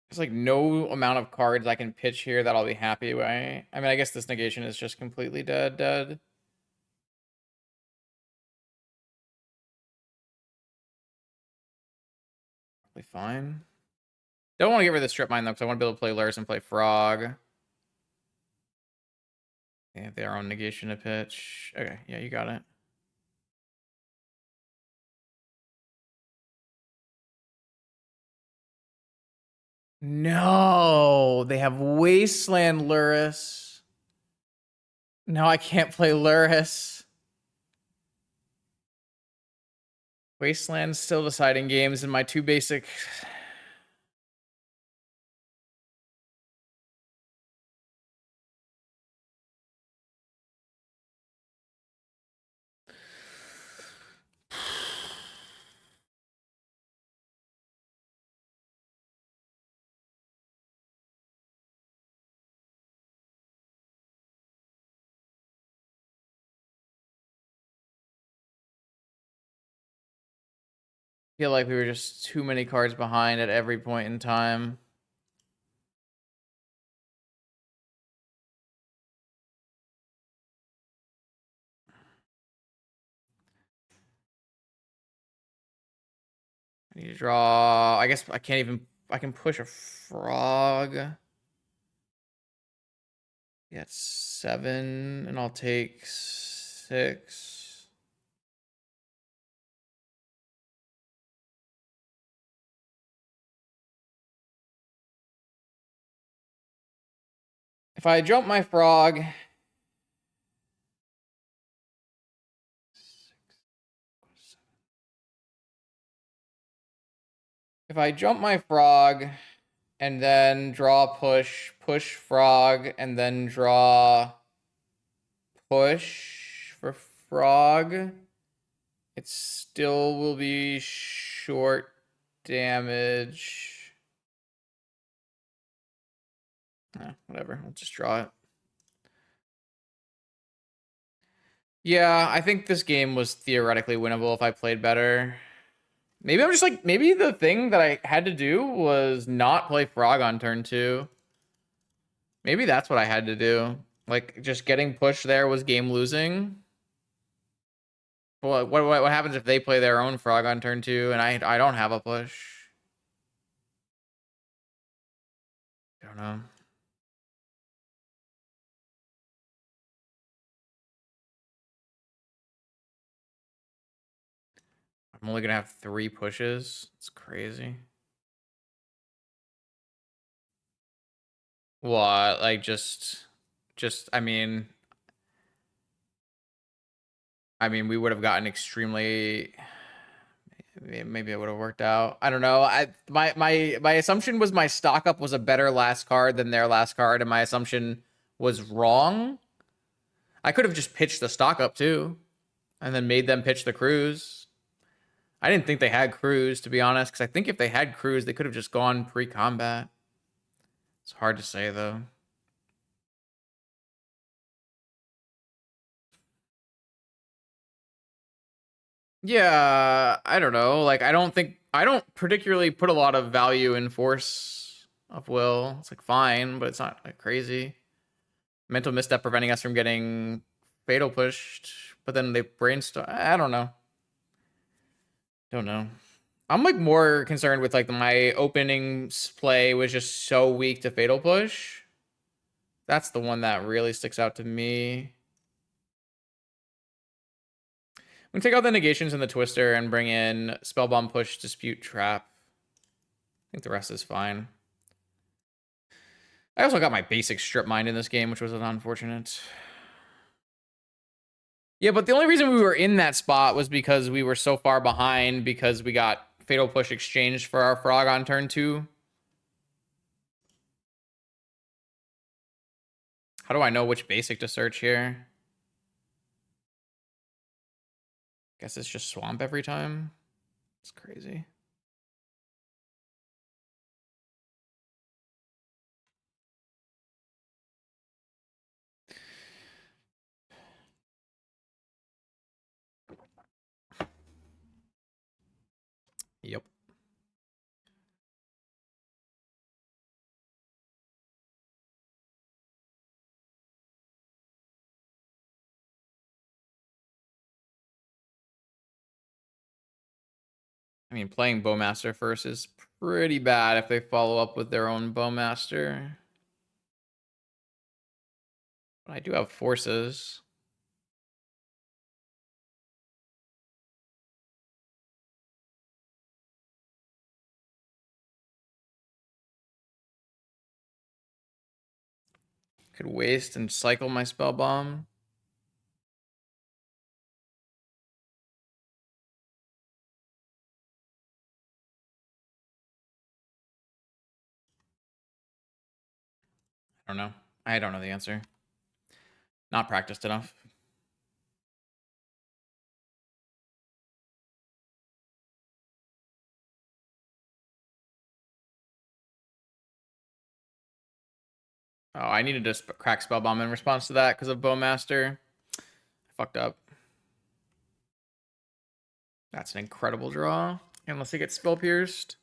There's like no amount of cards I can pitch here that I'll be happy with. I mean, I guess this negation is just completely dead. Probably fine. Don't want to get rid of the strip mine though, because I want to be able to play Lurrus and play Frog. They have their own negation to pitch. Okay, yeah, you got it. No, they have Wasteland Lurrus. No, I can't play Lurrus. Wasteland's still deciding games, and my two basic. Feel like we were just too many cards behind at every point in time. I need to draw. I guess I can't even. I can push a Frog. Yeah, it's 7, and I'll take 6. If I jump my Frog. If I jump my Frog and then draw push Frog, and then draw push for Frog, it still will be short damage. Whatever, I'll just draw it. Yeah, I think this game was theoretically winnable if I played better. Maybe I'm just like, maybe the thing that I had to do was not play Frog on turn 2. Maybe that's what I had to do. Like, just getting pushed there was game losing. But what happens if they play their own Frog on turn 2 and I don't have a push? I don't know. I'm only gonna have 3 pushes. It's crazy. What? Like, I mean, we would have gotten extremely. Maybe it would have worked out. I don't know. My assumption was my stock up was a better last card than their last card, and my assumption was wrong. I could have just pitched the stock up too, and then made them pitch the cruise. I didn't think they had cruise, to be honest, because I think if they had cruise, they could have just gone pre-combat. It's hard to say though. Yeah, I don't know. Like, I don't particularly put a lot of value in force of will. It's like fine, but it's not like crazy. Mental misstep preventing us from getting fatal pushed, but then they brainstorm. I don't know. Don't know. I'm like more concerned with like my opening play was just so weak to fatal push. That's the one that really sticks out to me. We can take out the negations and the twister and bring in spellbomb, push, dispute, trap. I think the rest is fine. I also got my basic strip mine in this game, which was unfortunate. Yeah, but the only reason we were in that spot was because we were so far behind because we got fatal push exchanged for our frog on turn 2. How do I know which basic to search here? Guess it's just swamp every time. It's crazy. Yep. I mean, playing Bowmaster first is pretty bad if they follow up with their own Bowmaster. But I do have forces. Could waste and cycle my spell bomb. I don't know. I don't know the answer. Not practiced enough. Oh, I needed to crack spell bomb in response to that because of Bowmaster. I fucked up. That's an incredible draw. Unless he gets spell pierced.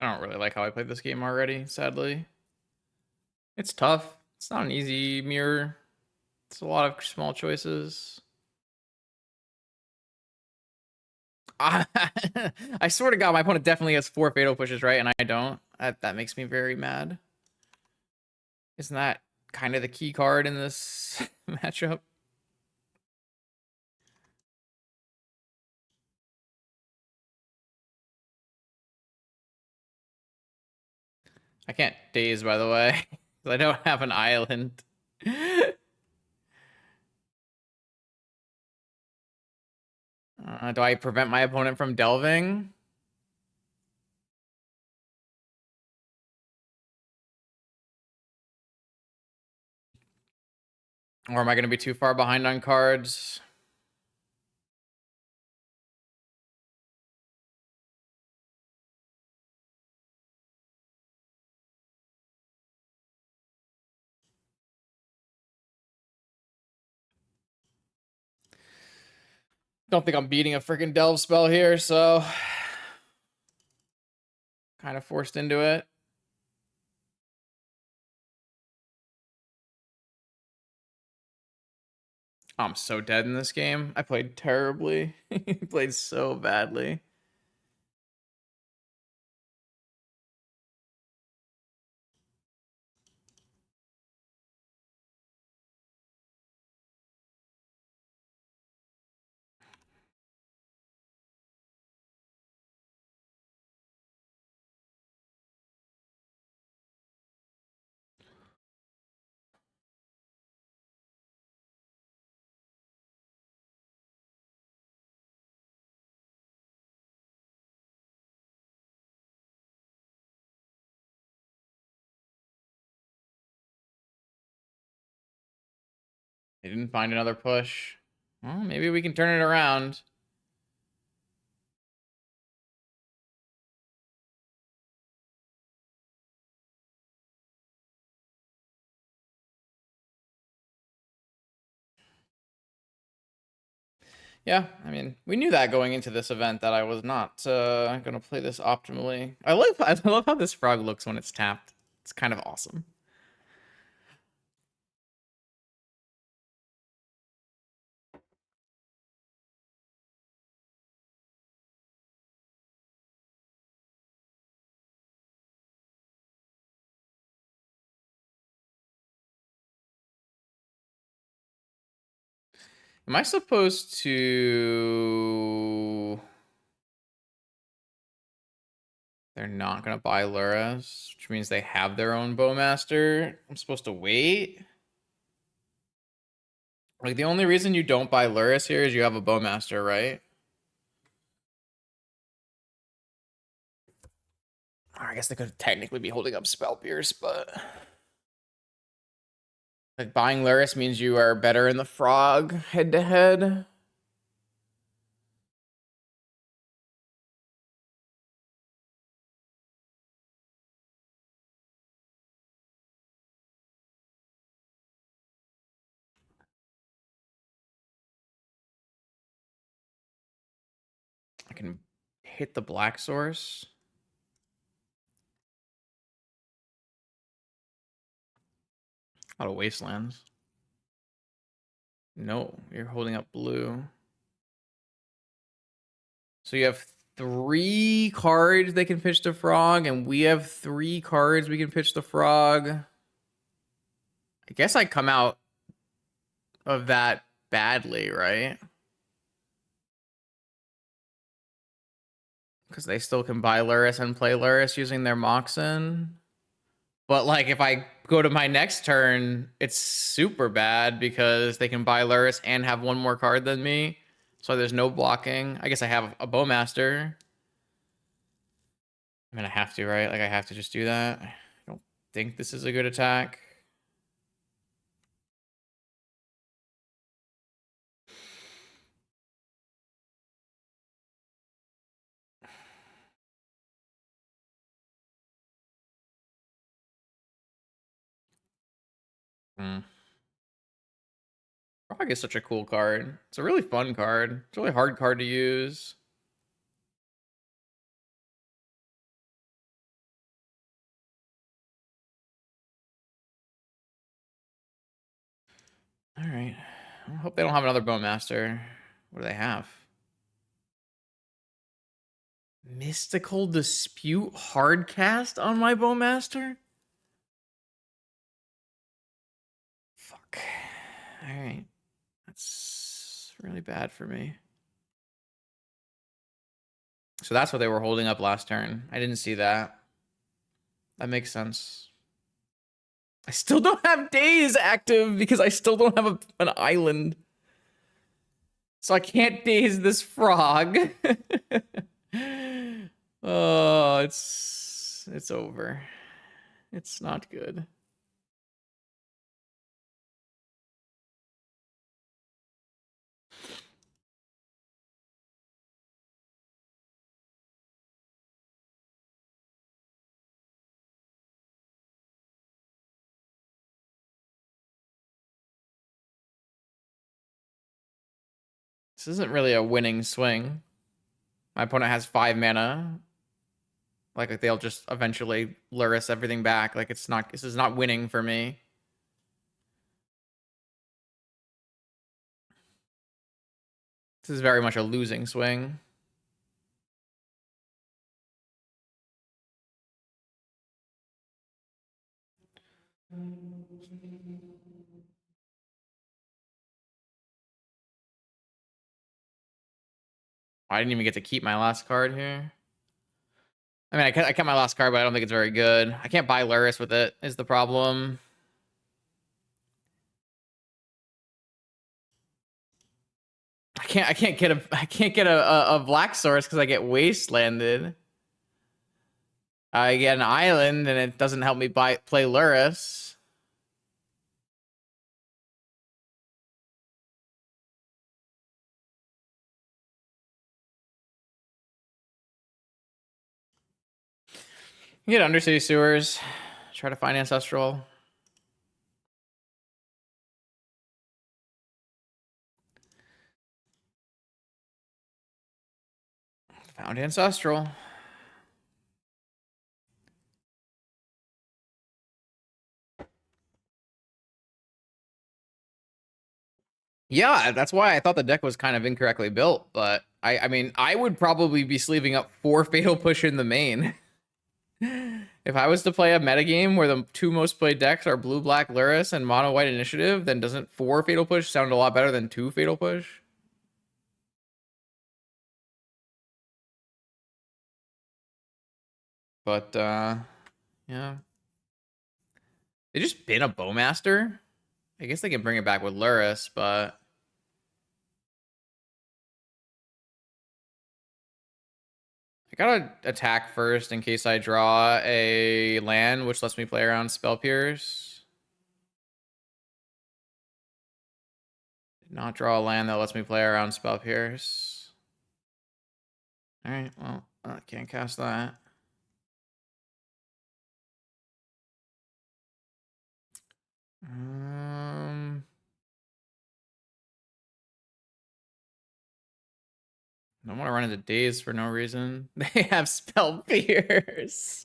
I don't really like how I played this game already, sadly. It's tough. It's not an easy mirror. It's a lot of small choices. I swear to God, my opponent definitely has 4 fatal pushes, right? And I don't. That makes me very mad. Isn't that kind of the key card in this matchup? I can't daze, by the way, because I don't have an island. Do I prevent my opponent from delving? Or am I going to be too far behind on cards? Don't think I'm beating a freaking delve spell here, so kind of forced into it. I'm so dead in this game. I played terribly. Played so badly. They didn't find another push. Well, maybe we can turn it around. Yeah, I mean, we knew that going into this event that I was not gonna play this optimally. I love how this frog looks when it's tapped. It's kind of awesome. Am I supposed to? They're not gonna buy Lurrus, which means they have their own Bowmaster. I'm supposed to wait. Like, the only reason you don't buy Lurrus here is you have a Bowmaster, right? Or I guess they could technically be holding up Spell Pierce, but like buying Lurrus means you are better in the frog head to head. I can hit the black source. Out of wastelands. No, you're holding up blue. So you have 3 cards they can pitch the frog, and we have 3 cards we can pitch the frog. I guess I come out of that badly, right? Because they still can buy Lurrus and play Lurrus using their Moxen. But like if I go to my next turn, it's super bad because they can buy Lurrus and have one more card than me. So there's no blocking. I guess I have a Bowmaster. I mean, I have to, right? Like I have to just do that. I don't think this is a good attack. Hmm. Frog is such a cool card. It's a really fun card. It's a really hard card to use. All right. I hope they don't have another Bowmaster. What do they have? Mystical Dispute hardcast on my Bowmaster? Fuck. All right. That's really bad for me. So that's what they were holding up last turn. I didn't see that. That makes sense. I still don't have Daze active because I still don't have an island. So I can't daze this frog. Oh, it's over. It's not good. This isn't really a winning swing. My opponent has 5 mana. Like they'll just eventually Lurrus everything back. Like it's not. This is not winning for me. This is very much a losing swing. I didn't even get to keep my last card here. I mean, I kept my last card, but I don't think it's very good. I can't buy Lurrus with it, is the problem. I can't get a black source because I get wastelanded. I get an island and it doesn't help me play Lurrus. You get Undercity Sewers. Try to find Ancestral. Found Ancestral. Yeah, that's why I thought the deck was kind of incorrectly built, but I mean, I would probably be sleeving up 4 Fatal Push in the main. If I was to play a metagame where the 2 most played decks are Blue Black Lurrus and Mono White Initiative, then doesn't 4 Fatal Push sound a lot better than 2 Fatal Push? But yeah. They just bin a Bowmaster? I guess they can bring it back with Lurrus, but I gotta attack first in case I draw a land, which lets me play around Spell Pierce. Did not draw a land that lets me play around Spell Pierce. Alright, well, I can't cast that. I don't want to run into Daze for no reason. They have Spell Pierce.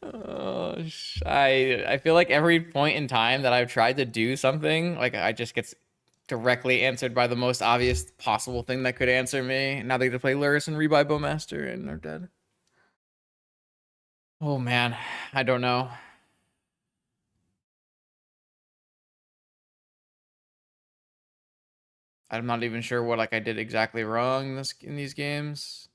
Oh, I feel like every point in time that I've tried to do something, like I just gets directly answered by the most obvious possible thing that could answer me. Now they get to play Lurrus and rebuy Bowmaster and they're dead. Oh man, I don't know. I'm not even sure what I did exactly wrong in these games.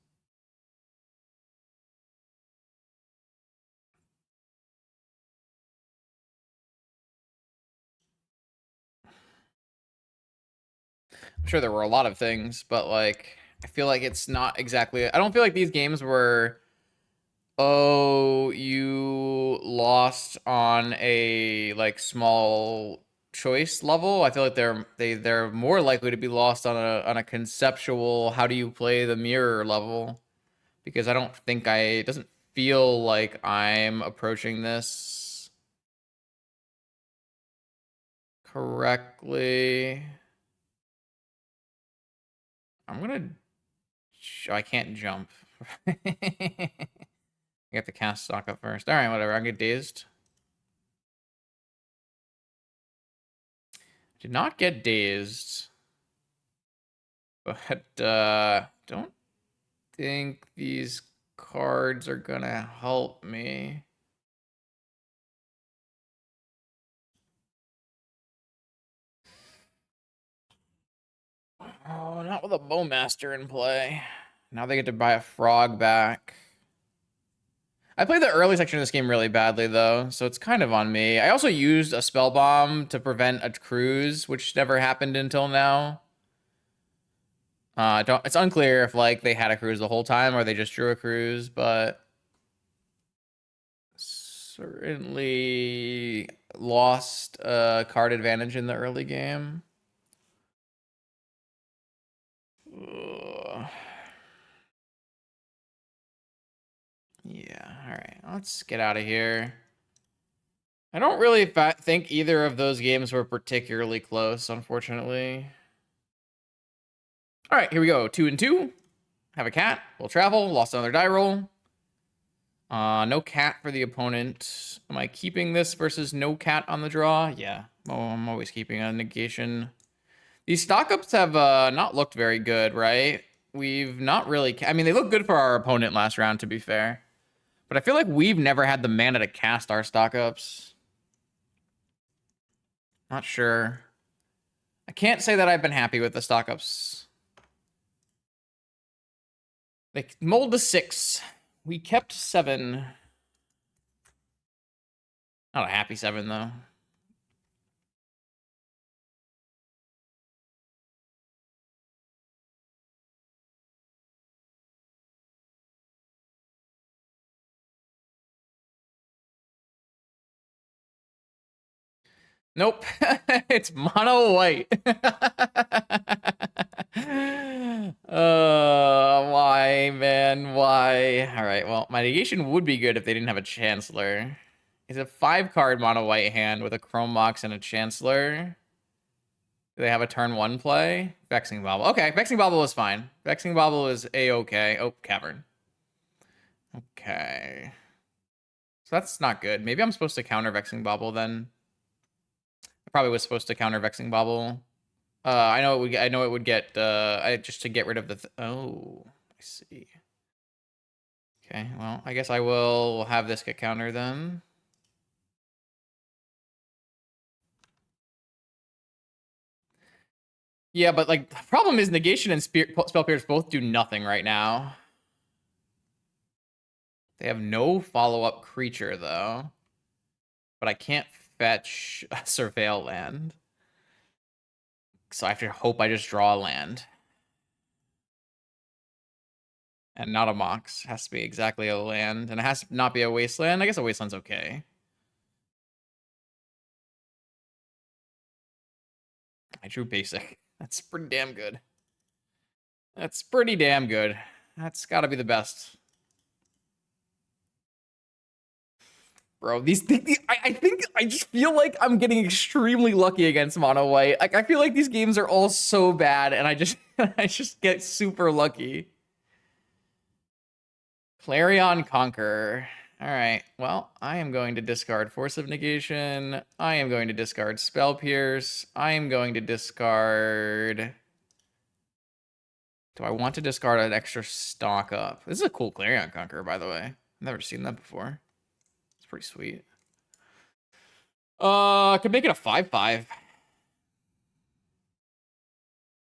I'm sure there were a lot of things, but I feel like it's not exactly. I don't feel like these games were. Oh, you lost on a small choice level. I feel like they're more likely to be lost on a conceptual how do you play the mirror level, because I don't think it doesn't feel like I'm approaching this correctly. I'm gonna. I can't jump. I have to cast stock up first. All right, whatever. I get dazed. Did not get dazed, but don't think these cards are gonna help me. Oh, not with a Bowmaster in play. Now they get to buy a frog back. I played the early section of this game really badly, though, so it's kind of on me. I also used a spell bomb to prevent a cruise, which never happened until now. It's unclear if they had a cruise the whole time or they just drew a cruise, but certainly lost card advantage in the early game. Ugh. Yeah, all right. Let's get out of here. I don't really think either of those games were particularly close, unfortunately. All right, here we go. 2 and 2. Have a cat. We'll travel. Lost another die roll. No cat for the opponent. Am I keeping this versus no cat on the draw? Yeah. Oh, I'm always keeping a negation. These stock-ups have not looked very good, right? We've not really... I mean, they look good for our opponent last round, to be fair. But I feel like we've never had the mana to cast our stock-ups. Not sure. I can't say that I've been happy with the stock-ups. They mold to 6. We kept 7. Not a happy 7, though. Nope. It's mono white. Why? Why, man? Why? All right, well, my negation would be good if they didn't have a Chancellor. It's a 5-card mono white hand with a Chrome Mox and a Chancellor. Do they have a turn 1 play? Vexing Bobble. Okay, Vexing Bobble is fine. Vexing Bobble is A-okay. Oh, Cavern. Okay. So that's not good. Maybe I'm supposed to counter Vexing Bobble then. I probably was supposed to counter Vexing Bobble. I know it would get just to get rid of the oh, I see. Okay, well, I guess I will have this get counter then. Yeah, but like the problem is negation and spell pierce both do nothing right now. They have no follow-up creature though. But I can't fetch a surveil land. So I have to hope I just draw a land. And not a Mox. It has to be exactly a land. And it has to not be a wasteland. I guess a wasteland's okay. I drew basic. That's pretty damn good. That's pretty damn good. That's gotta be the best. Bro, I think I just feel like I'm getting extremely lucky against mono white. Like I feel like these games are all so bad, and I just get super lucky. Clarion Conqueror. All right. Well, I am going to discard Force of Negation. I am going to discard Spell Pierce. I am going to discard. Do I want to discard an extra stock up? This is a cool Clarion Conqueror, by the way. I've never seen that before. It's pretty sweet. I could make it a 5/5.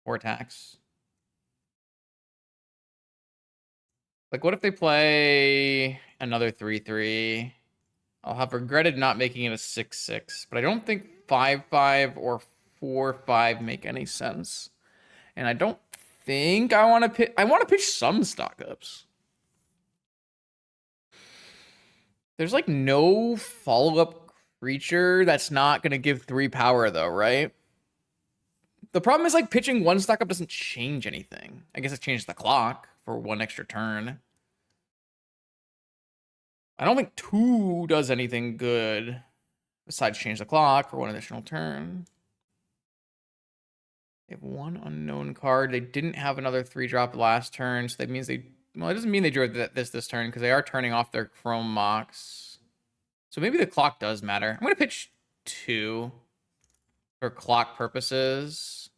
4 attacks. Like, what if they play another 3/3? I'll have regretted not making it a 6/6, but I don't think 5/5 or 4/5 make any sense. And I don't think I want to pitch. I want to pitch some stock ups. There's like no follow-up creature that's not going to give 3 power though, right? The problem is like pitching 1 stock up doesn't change anything. I guess it changes the clock for 1 extra turn. I don't think 2 does anything good besides change the clock for 1 additional turn. They have 1 unknown card. They didn't have another 3-drop last turn, so that means they... Well, it doesn't mean they drew this turn, because they are turning off their Chrome Mox. So maybe the clock does matter. I'm going to pitch 2 for clock purposes.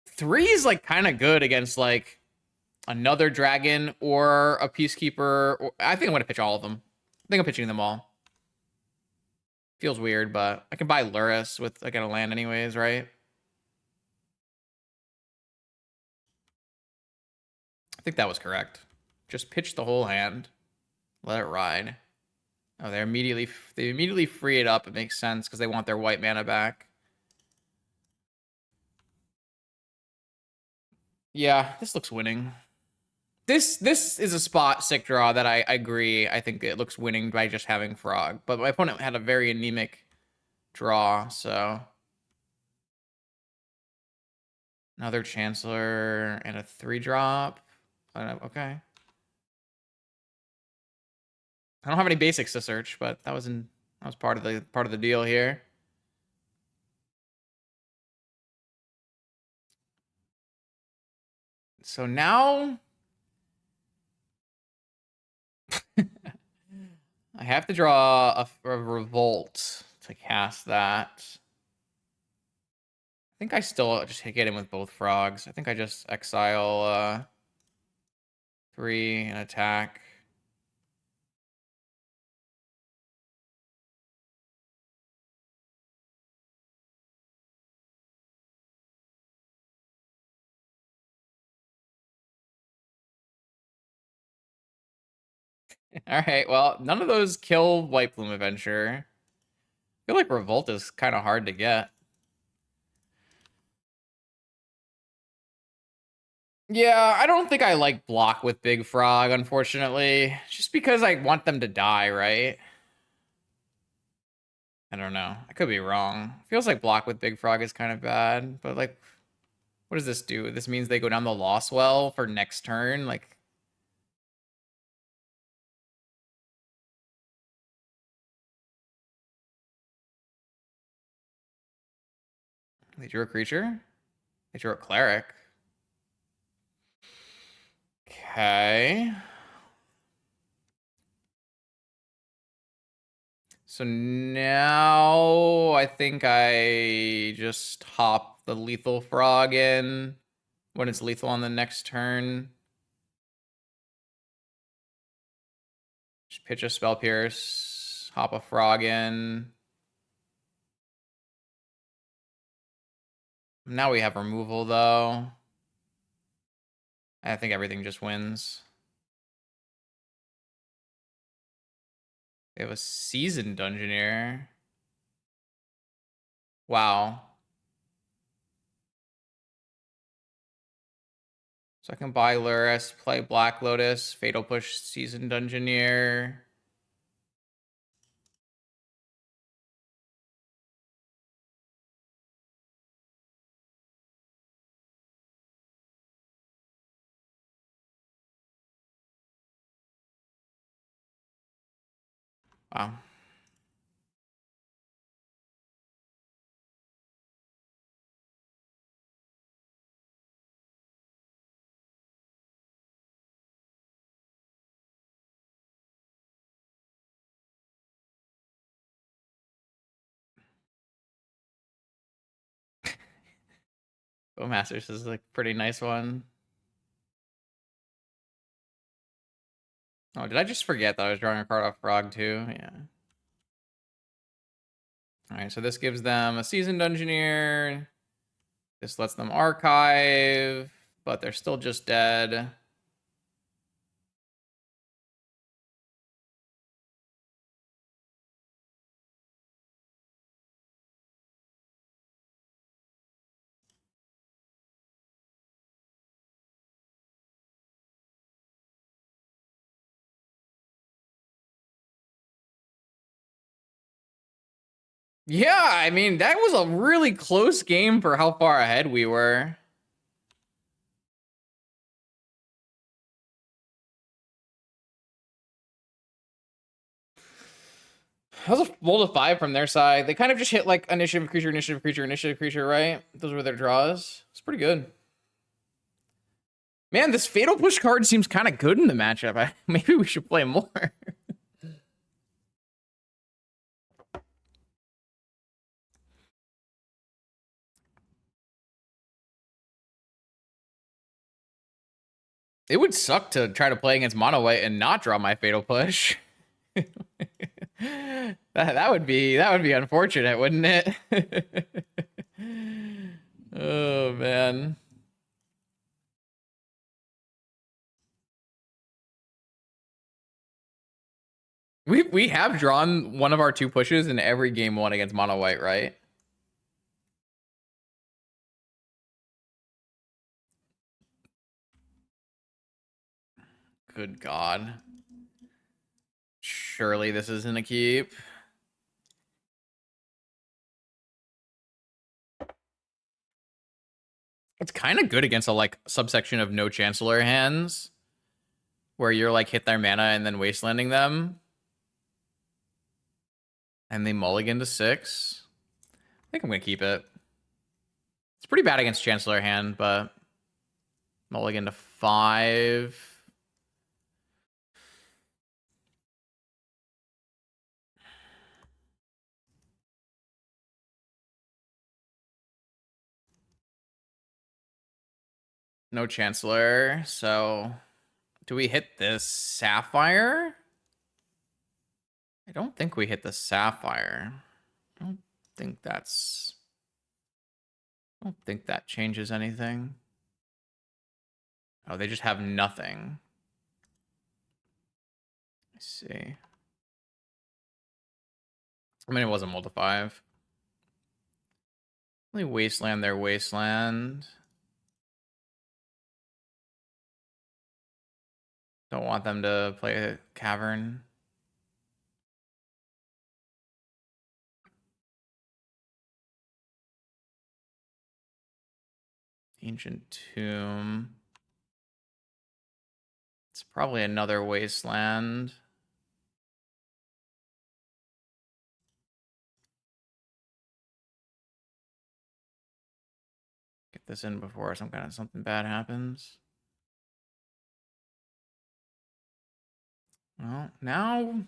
Three is, like, kind of good against, like, another dragon or a Peacekeeper. Or... I think I'm going to pitch all of them. I think I'm pitching them all. Feels weird, but I can buy Lurrus with like a land anyways, right? I think that was correct. Just pitch the whole hand. Let it ride. Oh, they immediately free it up. It makes sense because they want their white mana back. Yeah, this looks winning. This is a spot sick draw that I agree. I think it looks winning by just having Frog. But my opponent had a very anemic draw, so... Another Chancellor and a 3-drop. Okay. I don't have any basics to search, but that was part of the deal here. So now I have to draw a Revolt to cast that. I think I still just get in with both Frogs. I think I just exile 3 and attack. All right, well, none of those kill White Plume Adventure. I feel like Revolt is kind of hard to get. Yeah, I don't think I like block with Big Frog, unfortunately. Just because I want them to die, right? I don't know. I could be wrong. Feels like block with Big Frog is kind of bad, but like What does this do? This means they go down the loss well for next turn. Like, they drew a creature? They drew a cleric. Okay. So now I think I just hop the lethal frog in when it's lethal on the next turn. Just pitch a spell pierce, hop a frog in. Now we have removal though. I think everything just wins. They have a seasoned dungeoneer. Wow. So I can buy Lurrus, play Black Lotus, Fatal Push, seasoned dungeoneer. Wow. Bowmasters is like a pretty nice one. Oh, did I just forget that I was drawing a card off Frog too? Yeah. All right, so this gives them a seasoned dungeoneer. This lets them archive, but they're still just dead. Yeah, I mean, that was a really close game for how far ahead we were. That was a roll of 5 from their side. They kind of just hit like initiative creature, initiative creature, initiative creature, right? Those were their draws. It's pretty good. Man, this Fatal Push card seems kind of good in the matchup. Maybe we should play more. It would suck to try to play against Mono White and not draw my Fatal Push. that would be unfortunate, wouldn't it? Oh man. We have drawn one of our 2 pushes in every game 1 against Mono White, right? Good God. Surely this isn't a keep. It's kind of good against a like subsection of no Chancellor hands where you're like hit their mana and then wastelanding them. And they mulligan to 6. I think I'm going to keep it. It's pretty bad against Chancellor hand, but mulligan to 5. No Chancellor. So do we hit this Sapphire? I don't think we hit the Sapphire. I don't think that changes anything. Oh, they just have nothing. I see. I mean, it wasn't multi 5. Only wasteland their wasteland. Don't want them to play a cavern. Ancient Tomb. It's probably another wasteland. Get this in before something bad happens. Well, now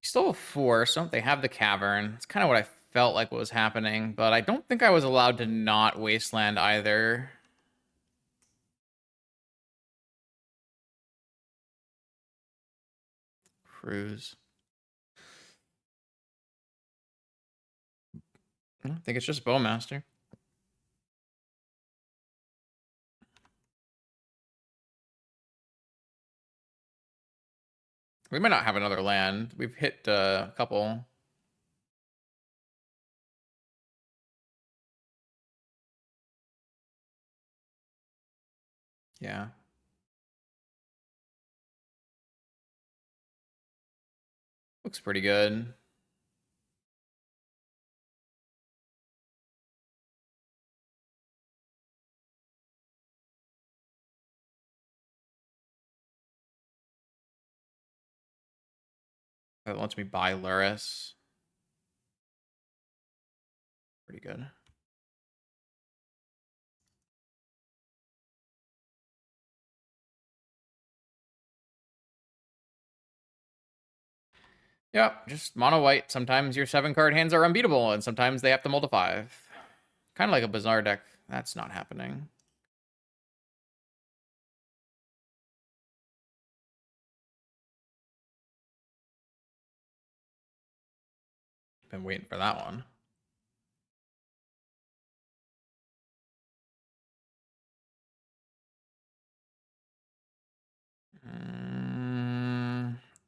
still have 4, so they have the cavern. It's kind of what I felt like was happening, but I don't think I was allowed to not wasteland either. Cruise. I think it's just Bowmaster. We might not have another land. We've hit a couple. Yeah. Looks pretty good. That lets me buy Lurrus. Pretty good. Yeah, just mono white. Sometimes your 7-card hands are unbeatable, and sometimes they have to multi 5. Kind of like a bizarre deck. That's not happening. Been waiting for that one.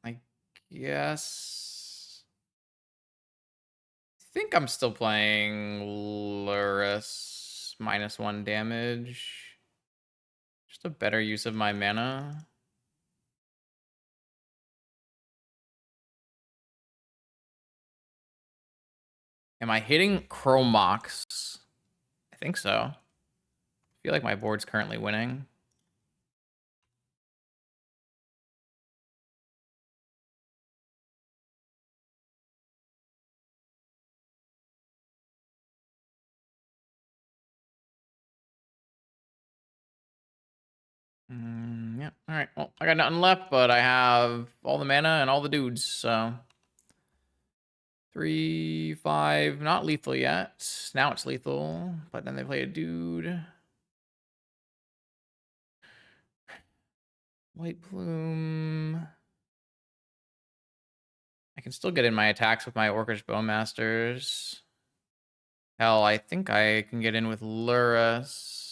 I guess. I think I'm still playing Lurrus -1 damage. Just a better use of my mana. Am I hitting Chromox? I think so. I feel like my board's currently winning. Yeah, all right. Well, I got nothing left, but I have all the mana and all the dudes, so 3, 5, not lethal yet. Now it's lethal, but then they play a dude. White Plume. I can still get in my attacks with my Orcish Bowmasters. Hell, I think I can get in with Lurrus.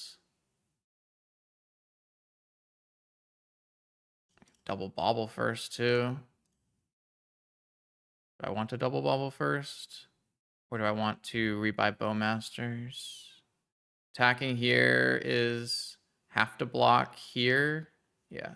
Double Bobble first, too. Do I want to double Bobble first? Or do I want to rebuy Bowmasters? Attacking here is have to block here. Yeah.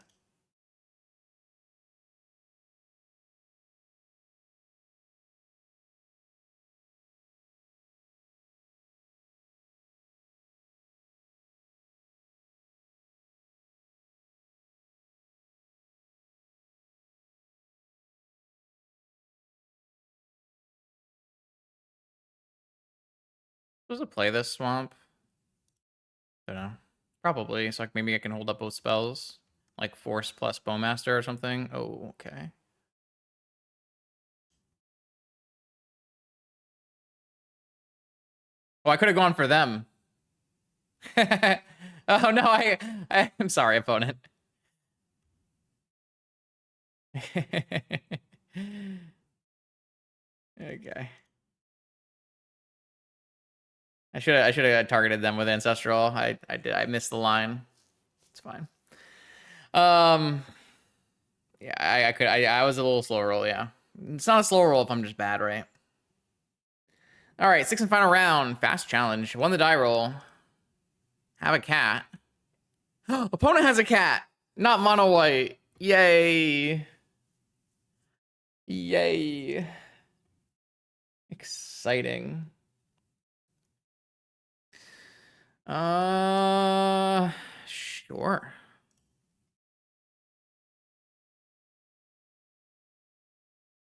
Supposed to play this swamp? Don't know. Probably. So like maybe I can hold up both spells. Like Force plus Bowmaster or something. Oh, okay. Oh, I could have gone for them. Oh no, I'm sorry, opponent. Okay. I should have targeted them with Ancestral. I missed the line. It's fine. Yeah, I was a little slow roll, yeah. It's not a slow roll if I'm just bad, right? All right, 6th and final round. Fast challenge. Won the die roll. Have a cat. Opponent has a cat. Not mono white. Yay. Yay. Exciting. Sure.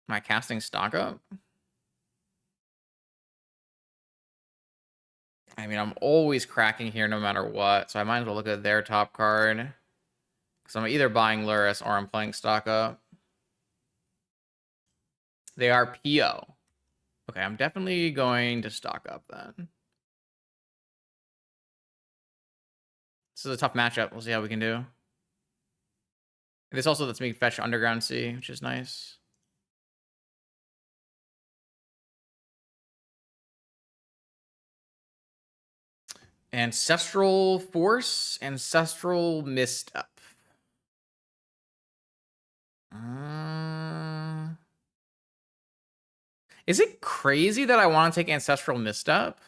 Am I casting stock up? I mean, I'm always cracking here no matter what, so I might as well look at their top card. Because I'm either buying Lurrus or I'm playing stock up. They are PO. Okay, I'm definitely going to stock up then. This is a tough matchup. We'll see how we can do. This also lets me fetch Underground Sea, which is nice. Ancestral Force, Ancestral Misstep. Is it crazy that I want to take Ancestral Misstep?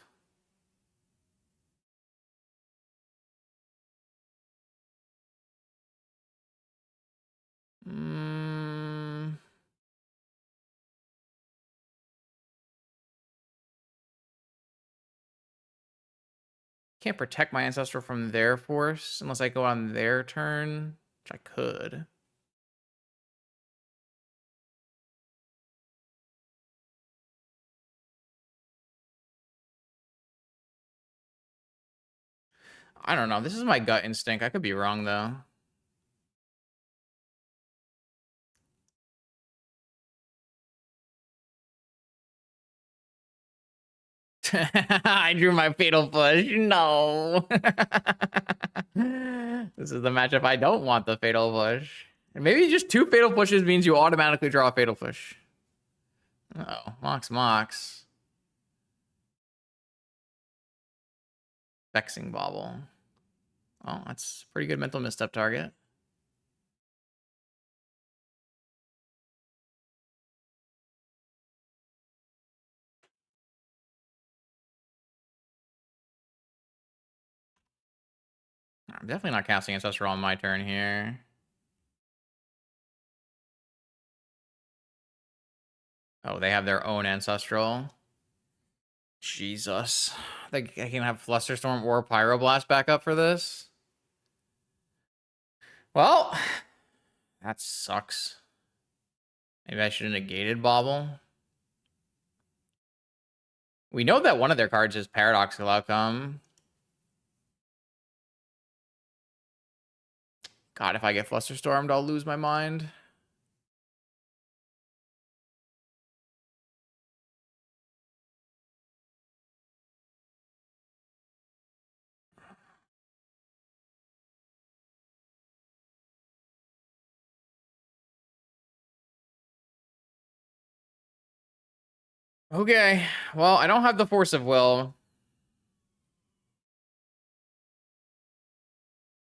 Can't protect my Ancestral from their force unless I go on their turn, which I could. I don't know. This is my gut instinct. I could be wrong, though. I drew my Fatal Push. No. This is the matchup I don't want the Fatal Push. And maybe just 2 Fatal Pushes means you automatically draw a Fatal Push. Oh, Mox. Vexing Bauble. Oh, that's pretty good mental misstep target. I'm definitely not casting Ancestral on my turn here. Oh, they have their own Ancestral. Jesus. I can have Flusterstorm or Pyroblast back up for this. Well, that sucks. Maybe I should have negated Bauble. We know that one of their cards is Paradoxical Outcome. God, if I get Flusterstormed, I'll lose my mind. Okay, well, I don't have the Force of Will.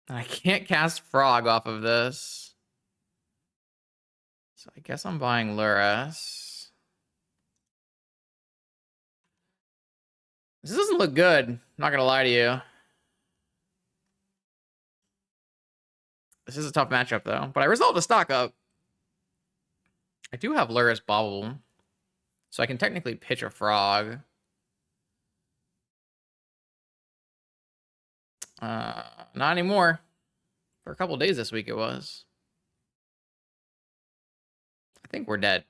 I can't cast Frog off of this. So I guess I'm buying Lurrus. This doesn't look good. I'm not gonna lie to you. This is a tough matchup, though. But I resolved a stock up. I do have Lurrus Bauble, so I can technically pitch a Frog. Not anymore. For a couple days this week it was. I think we're dead.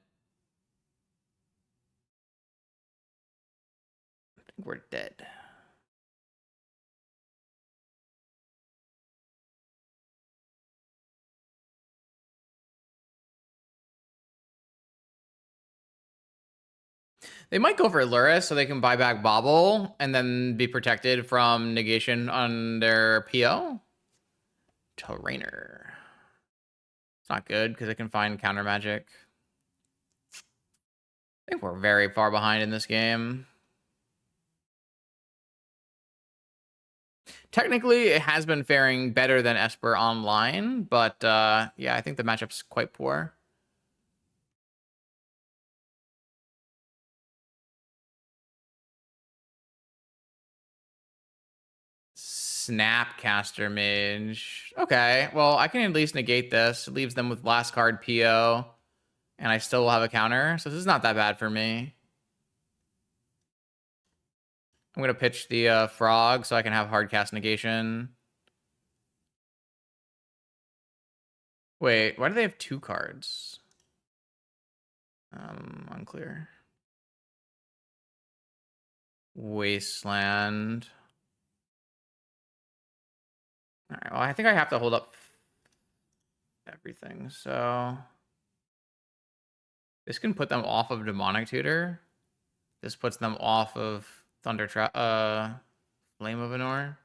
We're dead. They might go for Lurrus so they can buy back Bauble and then be protected from negation on their PO. Terrainer. It's not good because it can find counter magic. I think we're very far behind in this game. Technically, it has been faring better than Esper online, but yeah, I think the matchup's quite poor. Snapcaster Mage. Okay, well, I can at least negate this. It leaves them with last card PO, and I still will have a counter, so this is not that bad for me. I'm gonna pitch the frog so I can have hard cast negation. Wait, why do they have 2 cards? Unclear. Wasteland. All right, well, I think I have to hold up everything, so this can put them off of Demonic Tutor. This puts them off of Thunder Trap, Flame of Anor.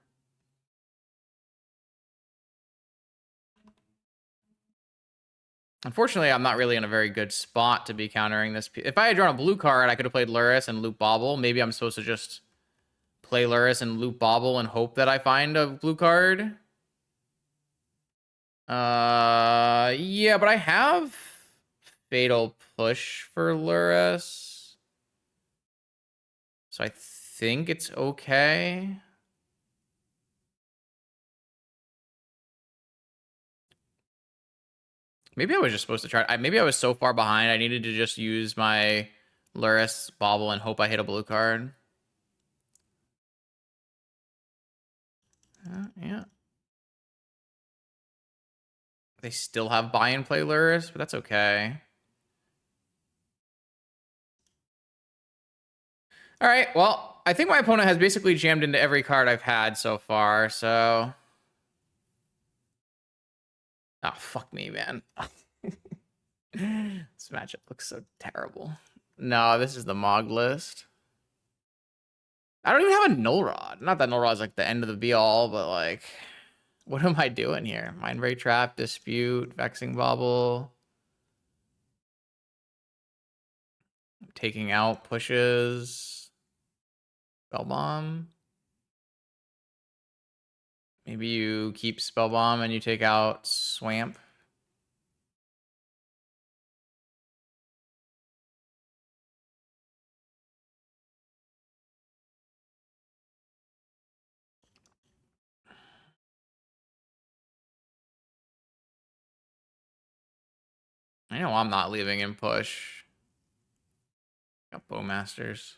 Unfortunately, I'm not really in a very good spot to be countering this. If I had drawn a blue card, I could have played Lurrus and loop Bobble. Maybe I'm supposed to just play Lurrus and loop Bobble and hope that I find a blue card. Yeah, but I have Fatal Push for Lurrus. So I think it's okay. Maybe I was just supposed to try. Maybe I was so far behind, I needed to just use my Lurrus Bobble and hope I hit a blue card. Yeah. They still have buy and play Lurrus, but that's okay. All right, well, I think my opponent has basically jammed into every card I've had so far, so... Oh, fuck me, man. This matchup looks so terrible. No, this is the Mog list. I don't even have a Null Rod. Not that Null Rod is like the end of the be-all, but like... What am I doing here? Mindbreak Trap, Dispute, Vexing Bobble... Taking out pushes... Spellbomb... Maybe you keep Spellbomb and you take out Swamp. I know I'm not leaving in push. Got Bowmasters.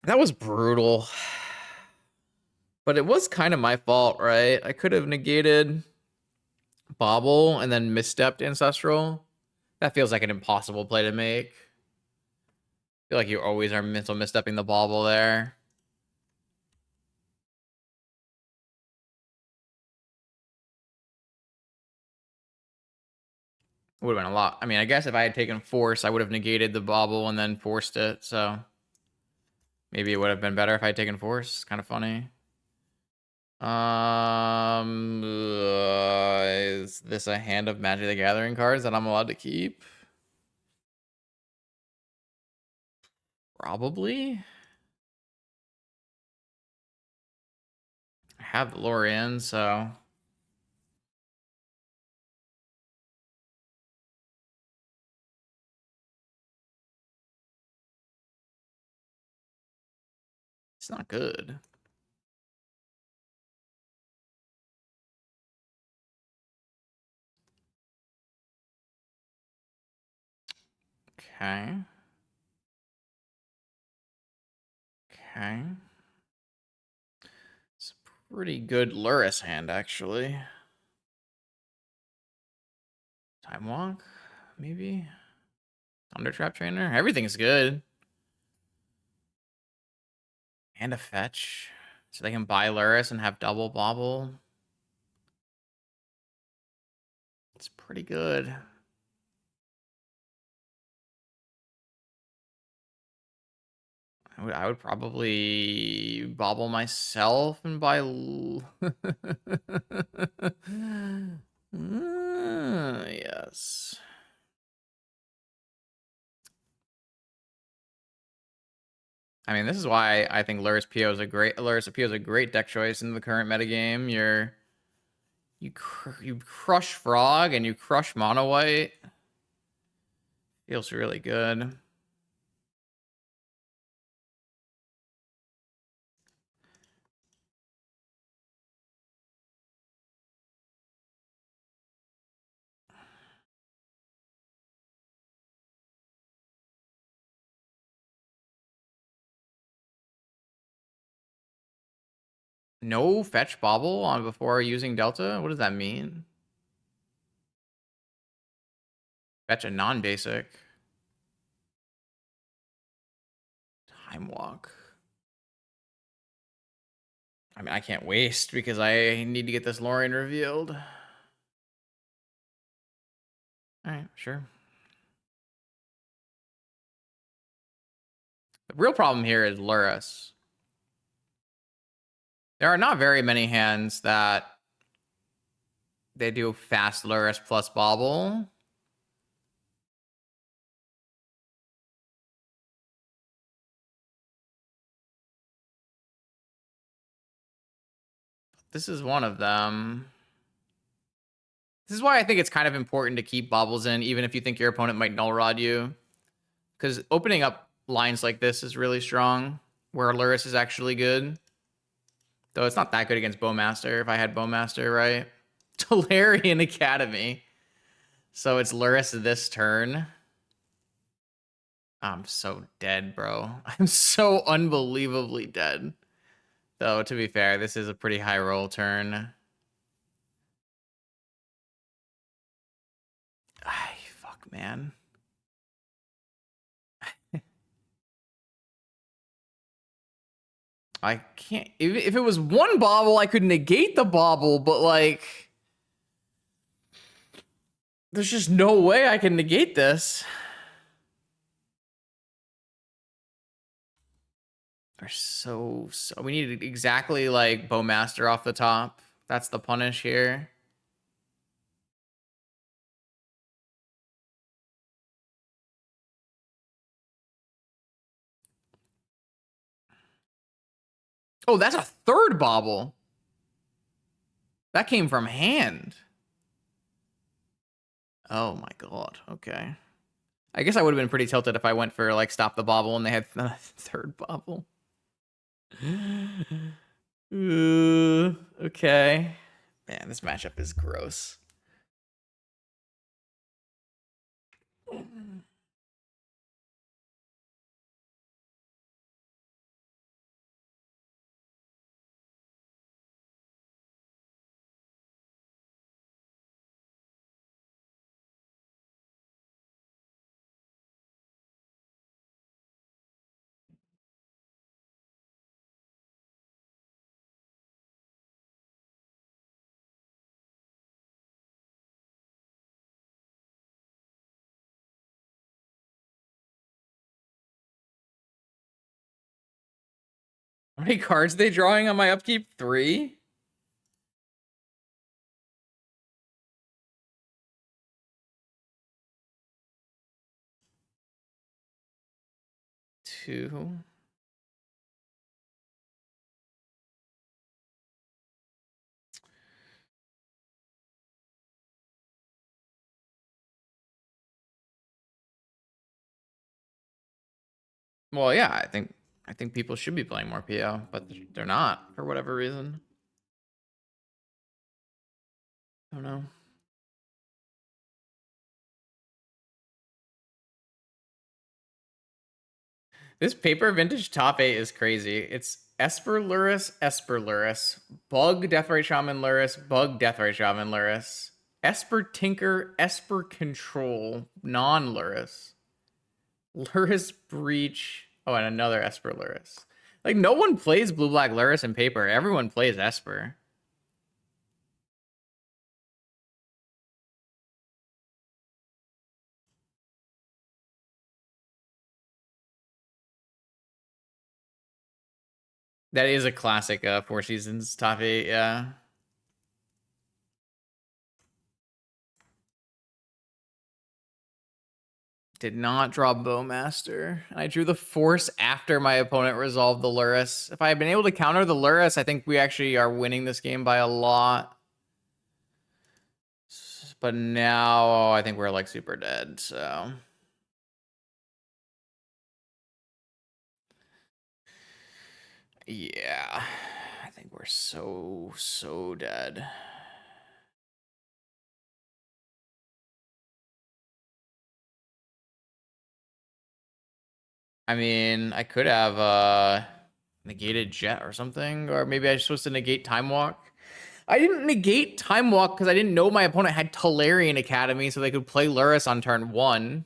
That was brutal. But it was kind of my fault, right? I could have negated Bobble and then misstepped Ancestral. That feels like an impossible play to make. I feel like you always are mental misstepping the Bobble there. Would have been a lot. I mean, I guess if I had taken Force, I would have negated the Bobble and then forced it. So maybe it would have been better if I had taken Force. Kind of funny. Is this a hand of Magic the Gathering cards that I'm allowed to keep? Probably. I have the Lorien, so it's not good. Okay. Okay. It's a pretty good Lurrus hand, actually. Time Walk, maybe? Thunder Trap Trainer? Everything's good. And a fetch. So they can buy Lurrus and have double Bobble. It's pretty good. I would probably Bobble myself and buy... yes. I mean, this is why I think Lurrus PO is a great deck choice in the current metagame. You crush Frog and you crush Mono White. Feels really good. No fetch bobble on before using Delta? What does that mean? Fetch a non-basic. Time walk. I mean, I can't waste because I need to get this Lorien revealed. All right, sure. The real problem here is Lurrus. There are not very many hands that they do fast Lurrus plus bobble. This is one of them. This is why I think it's kind of important to keep bobbles in, even if you think your opponent might null rod you. Because opening up lines like this is really strong, where Lurrus is actually good. Though it's not that good against Bowmaster, if I had Bowmaster, right? Tolarian Academy. So it's Lurrus this turn. I'm so dead, bro. I'm so unbelievably dead. Though, to be fair, this is a pretty high roll turn. Ay, fuck, man. I can't... If it was one bobble, I could negate the bobble, but, like... There's just no way I can negate this. Are so we need exactly like Bowmaster off the top. That's the punish here. Oh, that's a third bobble. That came from hand. Oh my god. Okay. I guess I would have been pretty tilted if I went for like stop the bobble and they had a third bobble. Okay. Man, this matchup is gross. How many cards are they drawing on my upkeep? 3? Two. Well, yeah, I think people should be playing more PO, but they're not for whatever reason. I don't know. This paper vintage top 8 is crazy. It's Esper Lurrus, Bug Deathray Shaman Lurrus, Bug Deathray Shaman Lurrus, Esper Tinker, Esper Control, non-Lurrus, Lurrus Breach. Oh, and another Esper Lurrus. Like, no one plays blue-black Lurrus in paper. Everyone plays Esper. That is a classic Four Seasons top 8, yeah. Did not draw Bowmaster. I drew the Force after my opponent resolved the Lurrus. If I had been able to counter the Lurrus, I think we actually are winning this game by a lot. But now I think we're like super dead, so... Yeah. I think we're so dead. I mean, I could have Negated Jet or something. Or maybe I was supposed to negate Time Walk. I didn't negate Time Walk because I didn't know my opponent had Tolarian Academy, so they could play Lurrus on turn 1.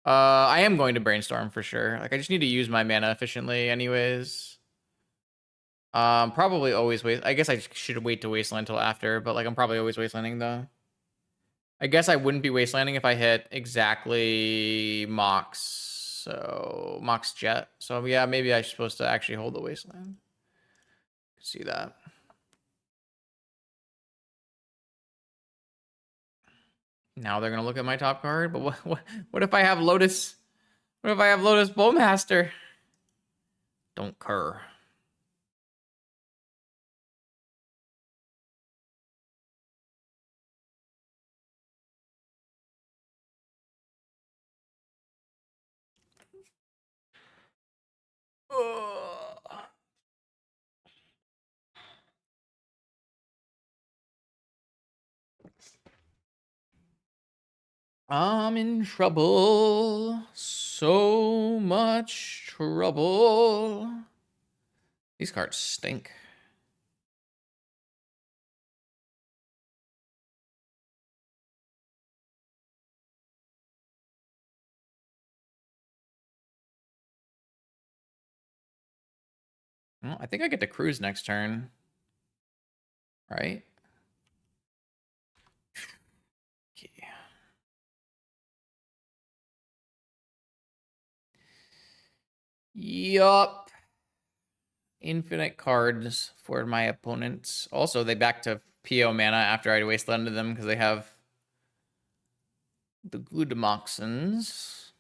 I am going to Brainstorm for sure. Like, I just need to use my mana efficiently anyways. Probably always waste. I guess I should wait to wasteland until after, but like I'm probably always wastelanding though. I guess I wouldn't be wastelanding if I hit exactly Mox. So Mox Jet. So yeah, maybe I'm supposed to actually hold the wasteland. See that. Now they're gonna look at my top card, but what if I have Lotus? What if I have Lotus Bowmaster? Don't cur. I'm in trouble. So much trouble. These cards stink. Well, I think I get to cruise next turn. Right? Okay. Yup. Infinite cards for my opponents. Also, they back to PO mana after I wastelanded them because they have the good Moxons.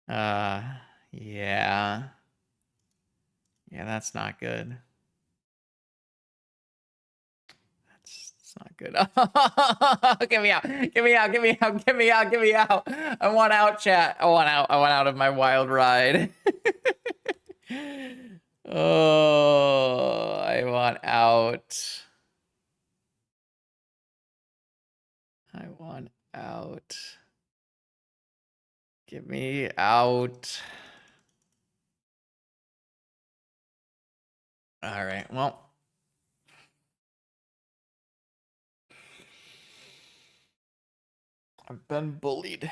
Yeah. Yeah, that's not good. That's not good. Get me out. Get me out. Get me out. Get me out. Get me out. I want out, chat. I want out. I want out of my wild ride. Oh, I want out. I want out. Get me out. All right. Well. I've been bullied.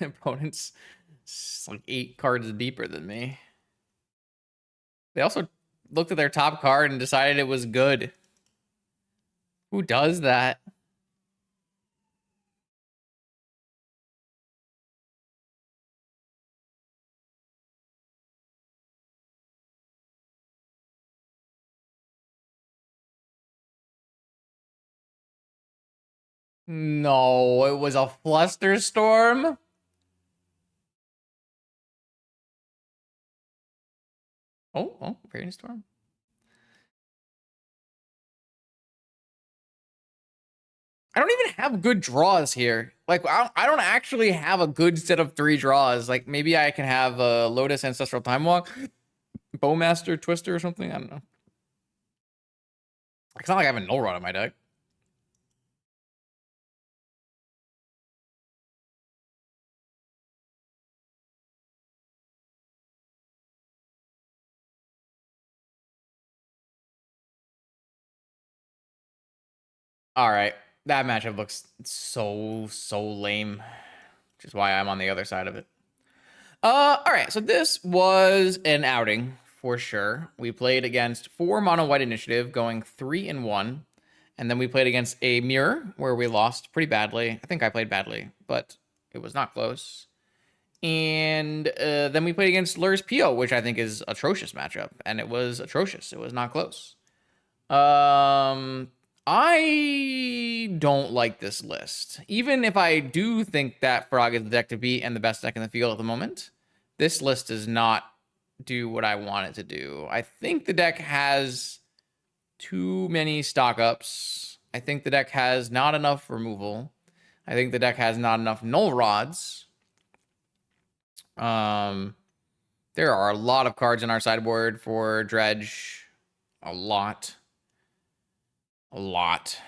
My opponent's like 8 cards deeper than me. They also looked at their top card and decided it was good. Who does that? No, it was a flusterstorm. Oh, Brainstorm. I don't even have good draws here. Like, I don't actually have a good set of 3 draws. Like, maybe I can have a Lotus Ancestral Time Walk, Bowmaster Twister or something. I don't know. It's not like I have a Null Rod in my deck. All right. That matchup looks so lame, which is why I'm on the other side of it. All right. So this was an outing for sure. We played against 4 mono white initiative, going 3-1, and then we played against a mirror where we lost pretty badly. I think I played badly, but it was not close. And then we played against Lurrus PO, which I think is atrocious matchup, and it was atrocious. It was not close. I don't like this list. Even if I do think that Frog is the deck to beat and the best deck in the field at the moment, this list does not do what I want it to do. I think the deck has too many stock ups. I think the deck has not enough removal. I think the deck has not enough null rods. There are a lot of cards in our sideboard for Dredge. A lot. A lot.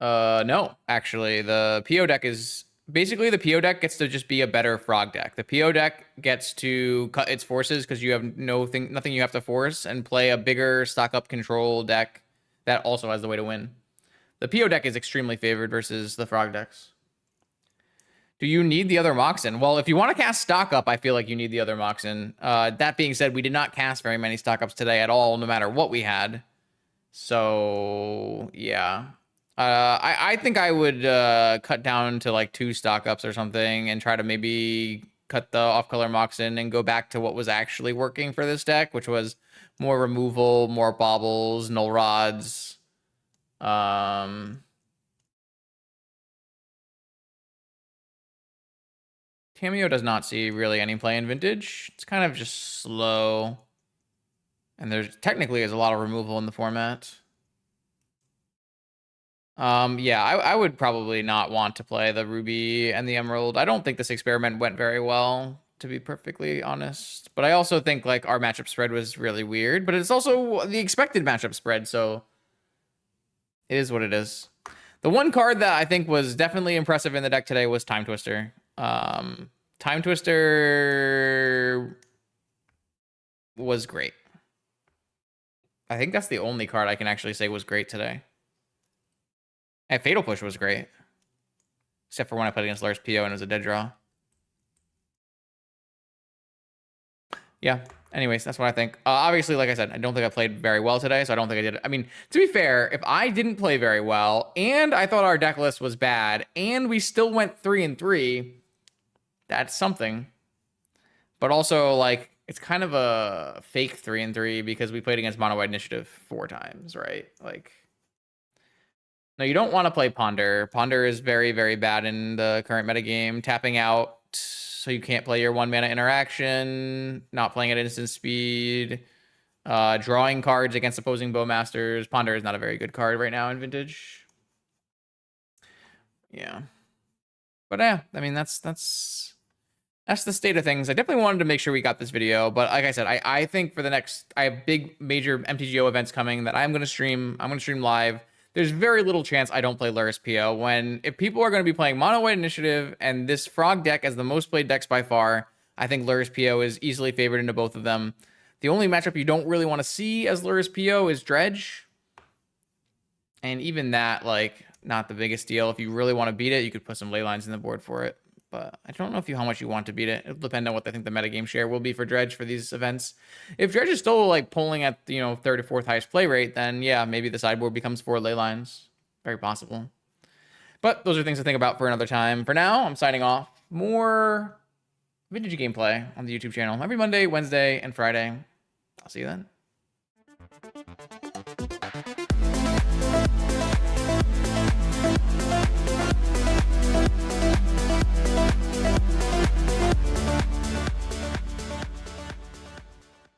No, actually, the PO deck is basically the PO deck gets to just be a better frog deck. The PO deck gets to cut its forces because you have nothing you have to force and play a bigger stock up control deck that also has the way to win. The PO deck is extremely favored versus the frog decks. Do you need the other Moxen? Well, if you want to cast stock up, I feel like you need the other Moxen. That being said, we did not cast very many stock ups today at all, no matter what we had. So yeah. I think I would cut down to like 2 stock ups or something and try to maybe cut the off-color Moxen and go back to what was actually working for this deck, which was more removal, more baubles, null rods. Cameo does not see really any play in Vintage. It's kind of just slow. And there's technically is a lot of removal in the format. Yeah, I would probably not want to play the Ruby and the Emerald. I don't think this experiment went very well, to be perfectly honest. But I also think like our matchup spread was really weird, but it's also the expected matchup spread, so it is what it is. The one card that I think was definitely impressive in the deck today was Time Twister. Time Twister was great. I think that's the only card I can actually say was great today. And Fatal Push was great. Except for when I played against Lurrus PO and it was a dead draw. Yeah. Anyways, that's what I think. Obviously, like I said, I don't think I played very well today, so I don't think I did. I mean, to be fair, if I didn't play very well, and I thought our deck list was bad, and we still went 3-3, that's something. But also, like, it's kind of a fake 3-3 because we played against Mono White Initiative 4 times, right? Like, no, you don't want to play Ponder. Ponder is very, very bad in the current metagame. Tapping out so you can't play your 1 mana interaction, not playing at instant speed, drawing cards against opposing Bowmasters. Ponder is not a very good card right now in Vintage. Yeah. But yeah, I mean, that's the state of things. I definitely wanted to make sure we got this video, but like I said, I think for the next, I have big major MTGO events coming that I'm going to stream. I'm going to stream live. There's very little chance I don't play Lurrus PO. If people are going to be playing Mono White Initiative and this Frog deck as the most played decks by far, I think Lurrus PO is easily favored into both of them. The only matchup you don't really want to see as Lurrus PO is Dredge. And even that, like, not the biggest deal. If you really want to beat it, you could put some ley lines in the board for it. But I don't know how much you want to beat it. It'll depend on what I think the metagame share will be for Dredge for these events. If Dredge is still like polling at, you know, 3rd or 4th highest play rate, then yeah, maybe the sideboard becomes 4 ley lines. Very possible. But those are things to think about for another time. For now, I'm signing off. More vintage gameplay on the YouTube channel every Monday, Wednesday, and Friday. I'll see you then.